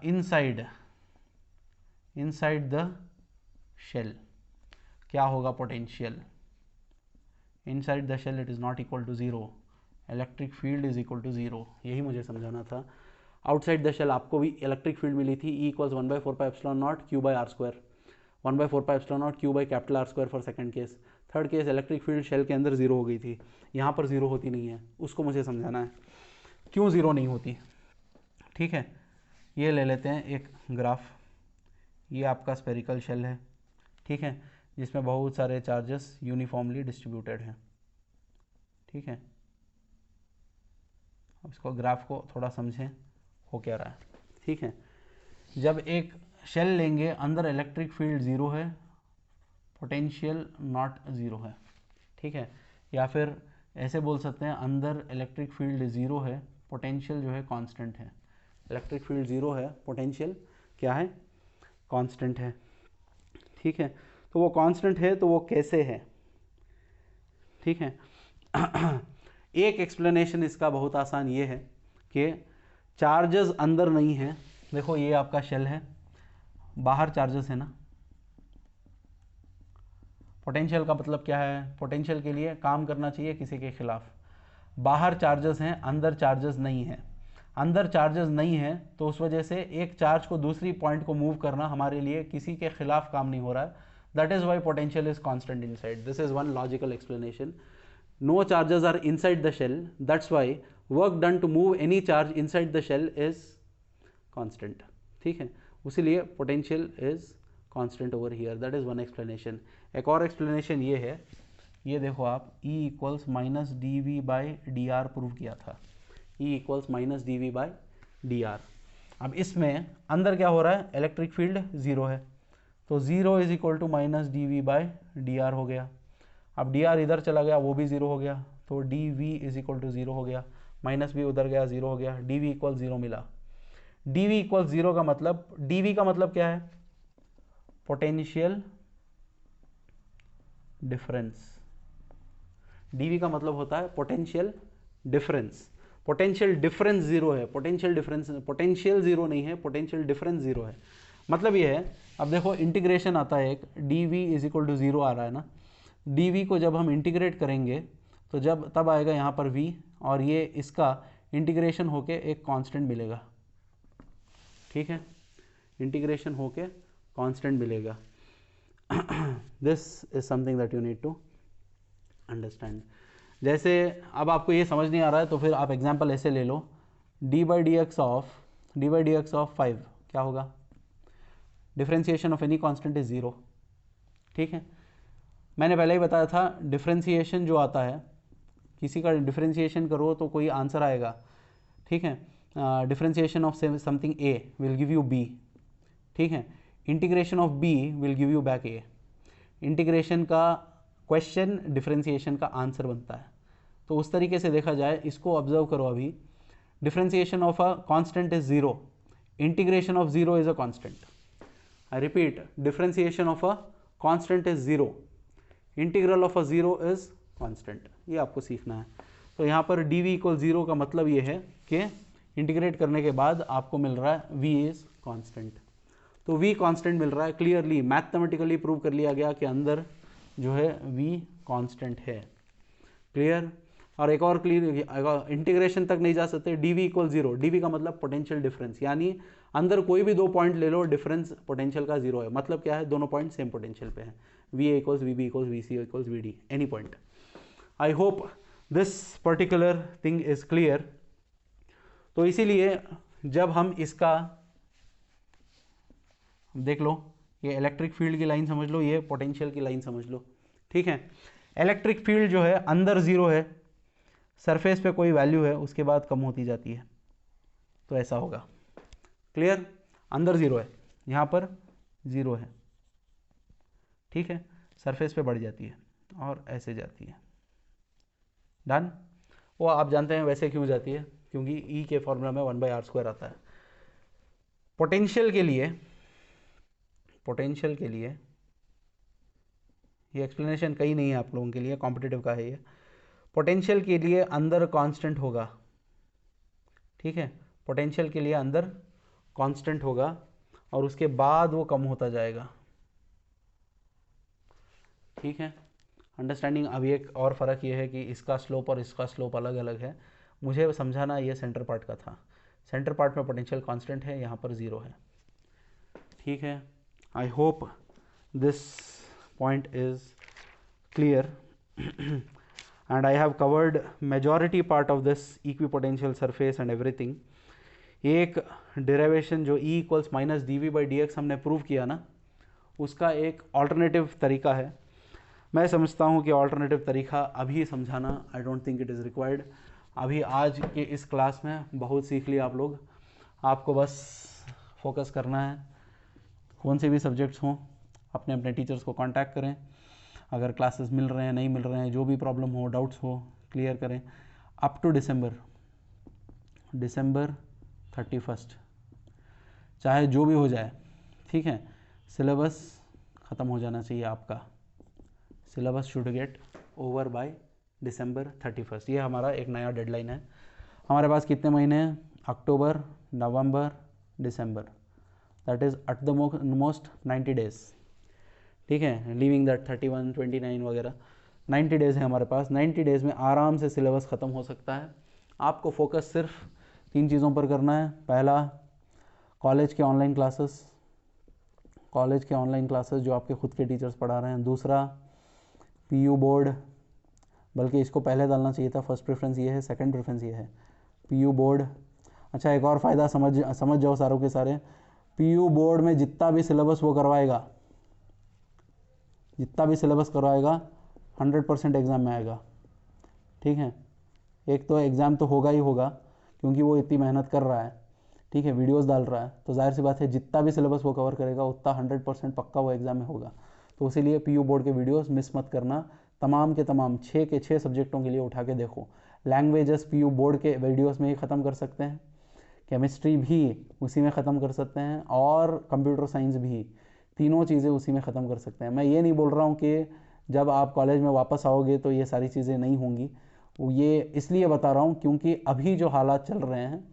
inside the shell क्या होगा potential, inside the shell it is not equal to zero, electric field is equal to zero, यही मुझे समझाना था। आउटसाइड द शेल आपको भी इलेक्ट्रिक फील्ड मिली थी, E equals 1/4 pi epsilon naught q by r square, 1/4 pi epsilon naught q by capital r square for second case. Third case, electric field shell के अंदर जीरो हो गई थी, यहाँ पर जीरो होती नहीं है, उसको मुझे समझाना है क्यों जीरो नहीं होती, ठीक है। ये ले लेते हैं एक ग्राफ, ये आपका स्पेरिकल शेल है, ठीक है, जिसमें बहुत सारे चार्जेस यूनिफॉर्मली डिस्ट्रीब्यूटेड हैं, ठीक है। अब इसको ग्राफ को थोड़ा समझें हो क्या रहा है, ठीक है। जब एक शेल लेंगे, अंदर इलेक्ट्रिक फील्ड ज़ीरो है, पोटेंशियल नॉट ज़ीरो है, ठीक है। या फिर ऐसे बोल सकते हैं, अंदर इलेक्ट्रिक फील्ड ज़ीरो है, पोटेंशियल जो है कांस्टेंट है। इलेक्ट्रिक फील्ड ज़ीरो है, पोटेंशियल क्या है, कांस्टेंट है, ठीक है। तो वो कांस्टेंट है तो वो कैसे है, ठीक है। एक एक्सप्लेनेशन इसका बहुत आसान ये है कि चार्जेस अंदर नहीं है। देखो ये आपका शेल है, बाहर चार्जेस है ना। पोटेंशियल का मतलब क्या है, पोटेंशियल के लिए काम करना चाहिए किसी के खिलाफ। बाहर चार्जेस हैं, अंदर चार्जेस नहीं है। अंदर चार्जेस नहीं है तो उस वजह से एक चार्ज को दूसरी पॉइंट को मूव करना हमारे लिए किसी के खिलाफ काम नहीं हो रहा है। That is why potential is constant inside. This is one logical explanation. No charges are inside the shell, that's why work done to move any charge inside the shell is constant, ठीक है। उसीलिए potential is constant over here, that is one explanation. एक और एक्सप्लेनेशन ये है ये देखो आप E equals minus D we by D R prove किया था, E equals minus D we by D r. अब इसमें अंदर क्या हो रहा है, इलेक्ट्रिक फील्ड ज़ीरो है, तो zero is equal to minus D we by D r हो गया। अब डी आर इधर चला गया, वो भी ज़ीरो हो गया, तो d we is equal to zero हो गया, माइनस भी उधर गया, ज़ीरो हो गया, डी वी इक्वल ज़ीरो मिला। डी वी इक्वल ज़ीरो का मतलब, डी वी का मतलब क्या है, पोटेंशियल डिफरेंस। डीवी का मतलब होता है potential difference. Potential difference zero है, पोटेंशियल डिफरेंस, पोटेंशियल जीरो नहीं है, पोटेंशियल डिफरेंस जीरो है। मतलब ये है, अब देखो इंटीग्रेशन आता है एक, D we is equal to zero आ रहा है ना, डी वी को जब हम इंटीग्रेट करेंगे तो जब तब आएगा यहाँ पर वी, और ये इसका इंटीग्रेशन होके एक कांस्टेंट मिलेगा, ठीक है, इंटीग्रेशन होके कांस्टेंट मिलेगा। This is something that you need to understand. जैसे अब आपको ये समझ नहीं आ रहा है तो फिर आप एग्जांपल ऐसे ले लो, D by D X of 5 क्या होगा, differentiation of any constant is zero, ठीक है। मैंने पहले ही बताया था डिफ्रेंसिएशन जो आता है, किसी का डिफ्रेंसिएशन करो तो कोई आंसर आएगा, ठीक है। Differentiation of something A will give you B, ठीक है। Integration of B will give you back A. Integration का क्वेश्चन डिफ्रेंसिएशन का आंसर बनता है। तो उस तरीके से देखा जाए, इसको ऑब्जर्व करो अभी, differentiation of a constant is zero, integration of zero is a constant. I repeat, differentiation of a constant is zero, integral of a zero is constant. ये आपको सीखना है। तो यहाँ पर डी वी इक्वल ज़ीरो का मतलब ये है कि इंटीग्रेट करने के बाद आपको मिल रहा है वी इज कांस्टेंट। तो वी कांस्टेंट मिल रहा है, क्लियरली मैथमेटिकली प्रूव कर लिया गया कि अंदर जो है वी कांस्टेंट है। क्लियर। और एक और क्लियर, इंटीग्रेशन तक नहीं जा सकते, d v equal zero, d v का मतलब पोटेंशियल डिफरेंस, यानी अंदर कोई भी दो पॉइंट ले लो, डिफरेंस पोटेंशियल का जीरो है। मतलब क्या है, दोनों पॉइंट सेम पोटेंशियल पे है, V A equals V B equals V C equals V D, any point. I hope this particular thing is clear. तो इसीलिए जब हम इसका देख लो, ये इलेक्ट्रिक फील्ड की लाइन समझ लो, ये पोटेंशियल की लाइन समझ लो, ठीक है। इलेक्ट्रिक फील्ड जो है अंदर जीरो है, सरफेस पे कोई वैल्यू है, उसके बाद कम होती जाती है, तो ऐसा होगा। क्लियर। अंदर जीरो है, यहाँ पर जीरो है, ठीक है, सरफेस पे बढ़ जाती है और ऐसे जाती है। डन। वो आप जानते हैं वैसे क्यों जाती है, क्योंकि ई के फॉर्मूला में 1/r² आता है। पोटेंशियल के लिए ये एक्सप्लेनेशन कहीं नहीं है आप लोगों के लिए, कॉम्पिटिटिव का है ये। पोटेंशियल के लिए अंदर कांस्टेंट होगा, ठीक है, पोटेंशियल के लिए अंदर कांस्टेंट होगा और उसके बाद वो कम होता जाएगा, ठीक है। अंडरस्टैंडिंग। अभी एक और फ़र्क ये है कि इसका स्लोप और इसका स्लोप अलग अलग है, मुझे समझाना ये सेंटर पार्ट का था। सेंटर पार्ट में पोटेंशियल कांस्टेंट है, यहाँ पर ज़ीरो है, ठीक है। I hope this point is clear and I have covered majority part of this equipotential surface and everything. एक derivation जो E equals minus D we by D x हमने प्रूव किया ना, उसका एक ऑल्टरनेटिव तरीका है। मैं समझता हूँ कि ऑल्टरनेटिव तरीका अभी समझाना I don't think it is required. अभी आज के इस क्लास में बहुत सीख लिया आप लोग, आपको बस फोकस करना है। कौन से भी सब्जेक्ट्स हों, अपने अपने टीचर्स को कांटेक्ट करें, अगर क्लासेस मिल रहे हैं नहीं मिल रहे हैं, जो भी प्रॉब्लम हो, डाउट्स हो, क्लियर करें। अप टू दिसंबर 31, चाहे जो भी हो जाए, ठीक है, सिलेबस ख़त्म हो जाना चाहिए आपका। Syllabus should get over by December 31। ये हमारा एक नया डेडलाइन है। हमारे पास कितने महीने हैं, October, November, December, that is at the most 90 days, ठीक है, लीविंग दैट 31, 29 वगैरह 90 डेज़ है हमारे पास। 90 डेज़ में आराम से सिलेबस ख़त्म हो सकता है। आपको फोकस सिर्फ 3 चीज़ों पर करना है। पहला, कॉलेज के ऑनलाइन क्लासेस जो आपके खुद के टीचर्स पढ़ा रहे हैं। दूसरा, पीयू बोर्ड, बल्कि इसको पहले डालना चाहिए था, फर्स्ट प्रेफरेंस ये है, सेकंड प्रेफरेंस ये है, पीयू बोर्ड। अच्छा, एक और फ़ायदा समझ जाओ सारों के सारे, पीयू बोर्ड में जितना भी सिलेबस वो करवाएगा, 100% एग्ज़ाम में आएगा, ठीक है। एक तो एग्ज़ाम तो होगा ही होगा, क्योंकि वो इतनी मेहनत कर रहा है, ठीक है, वीडियोस डाल रहा है, तो जाहिर सी बात है जितना भी सिलेबस वो कवर करेगा उतना 100% पक्का वो एग्ज़ाम में होगा। तो इसीलिए पीयू बोर्ड के वीडियोस मिस मत करना, तमाम के तमाम 6 के 6 सब्जेक्टों के लिए उठा के देखो। लैंग्वेजेस पीयू बोर्ड के वीडियोस में ही ख़त्म कर सकते हैं, केमिस्ट्री भी उसी में ख़त्म कर सकते हैं, और कंप्यूटर साइंस भी, तीनों चीज़ें उसी में ख़त्म कर सकते हैं। मैं ये नहीं बोल रहा हूँ कि जब आप कॉलेज में वापस आओगे तो ये सारी चीज़ें नहीं होंगी, ये इसलिए बता रहा हूँ क्योंकि अभी जो हालात चल रहे हैं,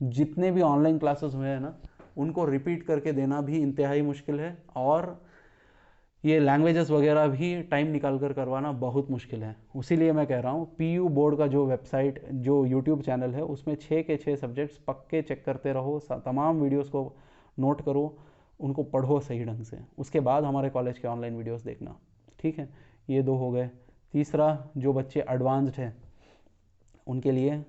जितने भी ऑनलाइन क्लासेस हुए हैं ना, उनको रिपीट करके देना भी इंतहाई मुश्किल है, और ये लैंग्वेजेस वगैरह भी टाइम निकाल कर करवाना बहुत मुश्किल है। उसीलिए मैं कह रहा हूँ पीयू बोर्ड का जो वेबसाइट, जो यूट्यूब चैनल है, उसमें 6 के 6 सब्जेक्ट्स पक्के चेक करते रहो, तमाम वीडियोस को नोट करो, उनको पढ़ो सही ढंग से, उसके बाद हमारे कॉलेज के ऑनलाइन वीडियोस देखना, ठीक है। ये 2 हो गए। तीसरा, जो बच्चे एडवांस्ड हैं उनके लिए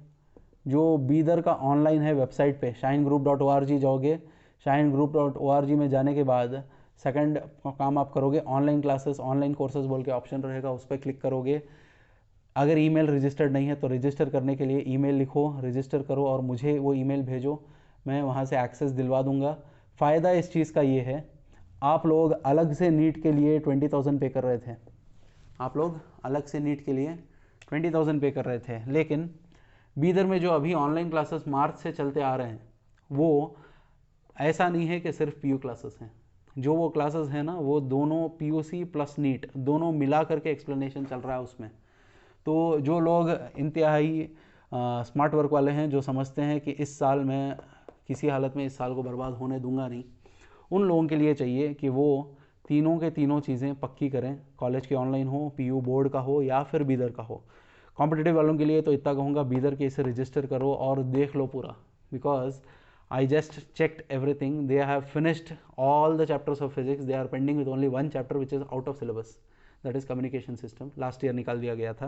जो बीदर का ऑनलाइन है वेबसाइट पे shinegroup.org जाओगे, shinegroup.org में जाने के बाद सेकंड काम आप करोगे ऑनलाइन क्लासेस, ऑनलाइन कोर्सेज बोल के ऑप्शन रहेगा, उस पर क्लिक करोगे। अगर ईमेल रजिस्टर्ड नहीं है तो रजिस्टर करने के लिए ईमेल लिखो, रजिस्टर करो और मुझे वो ईमेल भेजो, मैं वहाँ से एक्सेस दिलवा दूंगा। फ़ायदा इस चीज़ का ये है, आप लोग अलग से नीट के लिए 20,000 पे कर रहे थे, आप लोग अलग से नीट के लिए 20,000 पे कर रहे थे, लेकिन बीदर में जो अभी ऑनलाइन क्लासेस मार्च से चलते आ रहे हैं, वो ऐसा नहीं है कि सिर्फ पीयू क्लासेस हैं। जो वो क्लासेस हैं ना, वो दोनों पीयूसी प्लस नीट दोनों मिला करके एक्सप्लेनेशन चल रहा है उसमें। तो जो लोग इंतहाई स्मार्ट वर्क वाले हैं, जो समझते हैं कि इस साल मैं किसी हालत में इस साल को बर्बाद होने दूंगा नहीं, उन लोगों के लिए चाहिए कि वो तीनों के तीनों चीज़ें पक्की करें, कॉलेज के ऑनलाइन हो, पीयू बोर्ड का हो या फिर बीदर का हो। कॉम्पिटिटिव वालों के लिए तो इतना कहूँगा, बीदर के इसे रजिस्टर करो और देख लो पूरा, because I just checked everything. They have finished all the chapters of physics. They are pending with only one chapter which is out of syllabus. That is communication system. Last year निकाल दिया गया था,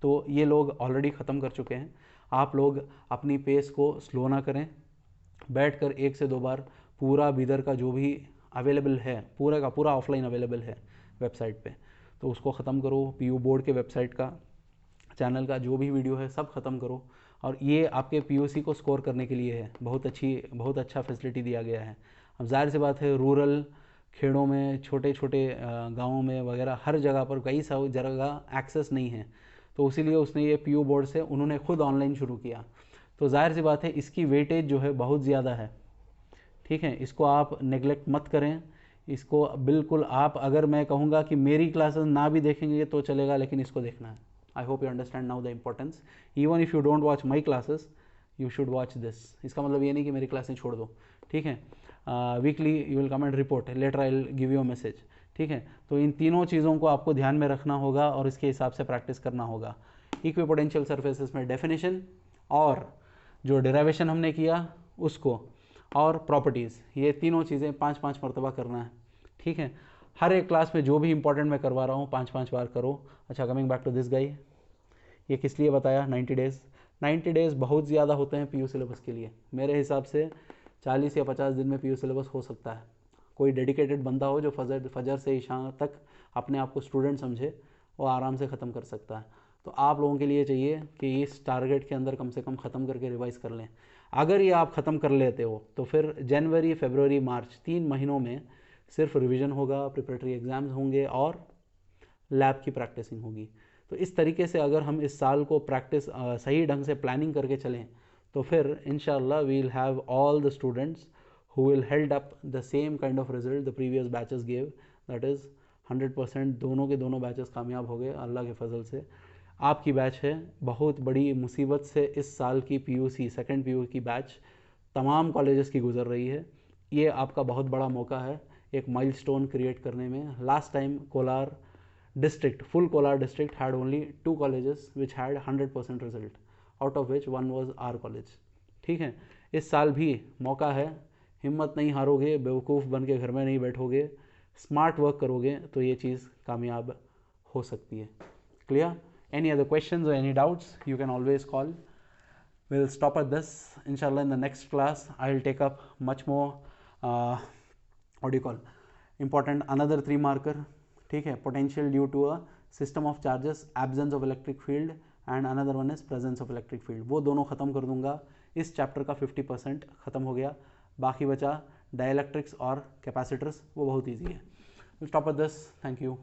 तो ये लोग ऑलरेडी ख़त्म कर चुके हैं। आप लोग अपनी पेस को स्लो ना करें, बैठकर 1 से 2 बार पूरा बीदर का जो भी अवेलेबल है, पूरा का पूरा ऑफलाइन अवेलेबल है वेबसाइट पे, तो उसको ख़त्म करो। पीयू बोर्ड के वेबसाइट का, चैनल का जो भी वीडियो है सब ख़त्म करो, और ये आपके पीयूसी को स्कोर करने के लिए है, बहुत अच्छा फैसिलिटी दिया गया है। अब जाहिर सी बात है, रूरल खेड़ों में, छोटे छोटे गाँवों में वगैरह हर जगह पर कई सारी जगह एक्सेस नहीं है, तो इसीलिए उसने ये पीयू बोर्ड से उन्होंने खुद ऑनलाइन शुरू किया। तो जाहिर सी बात है इसकी वेटेज जो है बहुत ज़्यादा है, ठीक है। इसको आप नेगलेक्ट मत करें, इसको बिल्कुल आप, अगर मैं कहूँगा कि मेरी क्लासेस ना भी देखेंगे तो चलेगा, लेकिन इसको देखना है। I hope you understand now the importance. Even if you don't watch my classes, you should watch this. इसका मतलब ये नहीं कि मेरी क्लासें छोड़ दो, ठीक है। Weekly you will come and report, later I will give you a message, ठीक है। तो इन तीनों चीज़ों को आपको ध्यान में रखना होगा और इसके हिसाब से प्रैक्टिस करना होगा। इक्विपोटेंशियल सर्फेसेस में डेफिनेशन, और जो डेरिवेशन हमने किया उसको, और प्रॉपर्टीज़, ये तीनों चीज़ें 5-5 मरतबा करना है, ठीक है। हर एक क्लास में जो भी इंपॉर्टेंट मैं करवा रहा हूँ 5-5 बार करो। अच्छा, coming back to this guy, ये किस लिए बताया 90 डेज़ बहुत ज़्यादा होते हैं पीयू सिलेबस के लिए। मेरे हिसाब से 40 या 50 दिन में पीयू सिलेबस हो सकता है। कोई डेडिकेटेड बंदा हो जो फजर से ईशा तक अपने आप को स्टूडेंट समझे, वो आराम से ख़त्म कर सकता है। तो आप लोगों के लिए चाहिए कि इस टारगेट के अंदर कम से कम ख़त्म करके रिवाइज कर लें। अगर ये आप ख़त्म कर लेते हो तो फिर जनवरी, फरवरी, मार्च 3 महीनों में सिर्फ रिवीजन होगा, प्रिपरेटरी एग्ज़ाम्स होंगे और लैब की प्रैक्टिसिंग होगी। तो इस तरीके से अगर हम इस साल को प्रैक्टिस सही ढंग से प्लानिंग करके चलें, तो फिर इंशाल्लाह we will have all the students who will held up the same kind of result the previous batches gave, that is 100%। दोनों के दोनों बैचेस कामयाब हो गए अल्लाह के फजल से। आपकी बैच है, बहुत बड़ी मुसीबत से इस साल की पीयूसी सेकंड पीयू की बैच तमाम कॉलेजेस की गुजर रही है। ये आपका बहुत बड़ा मौका है एक माइलस्टोन क्रिएट करने में। Last time Kolar district, full Kolar district had only 2 colleges which had 100% result, out of which one was our college, ठीक है। इस साल भी मौका है, हिम्मत नहीं हारोगे, बेवकूफ़ बन के घर में नहीं बैठोगे, स्मार्ट वर्क करोगे तो ये चीज़ कामयाब हो सकती है। क्लियर? एनी अदर क्वेश्चंस और any doubts you can always call. we'll stop at this. Inshallah in the next class I'll take up much more what do you call important another 3 marker, ठीक है, potential due to a system of charges, absence of electric field and another one is presence of electric field. वो दोनों खत्म कर दूंगा। इस चैप्टर का 50% खत्म हो गया। बाकी बचा डाइलेक्ट्रिक्स और कैपेसिटर्स, वो बहुत ईजी है। Stop at this, thank you.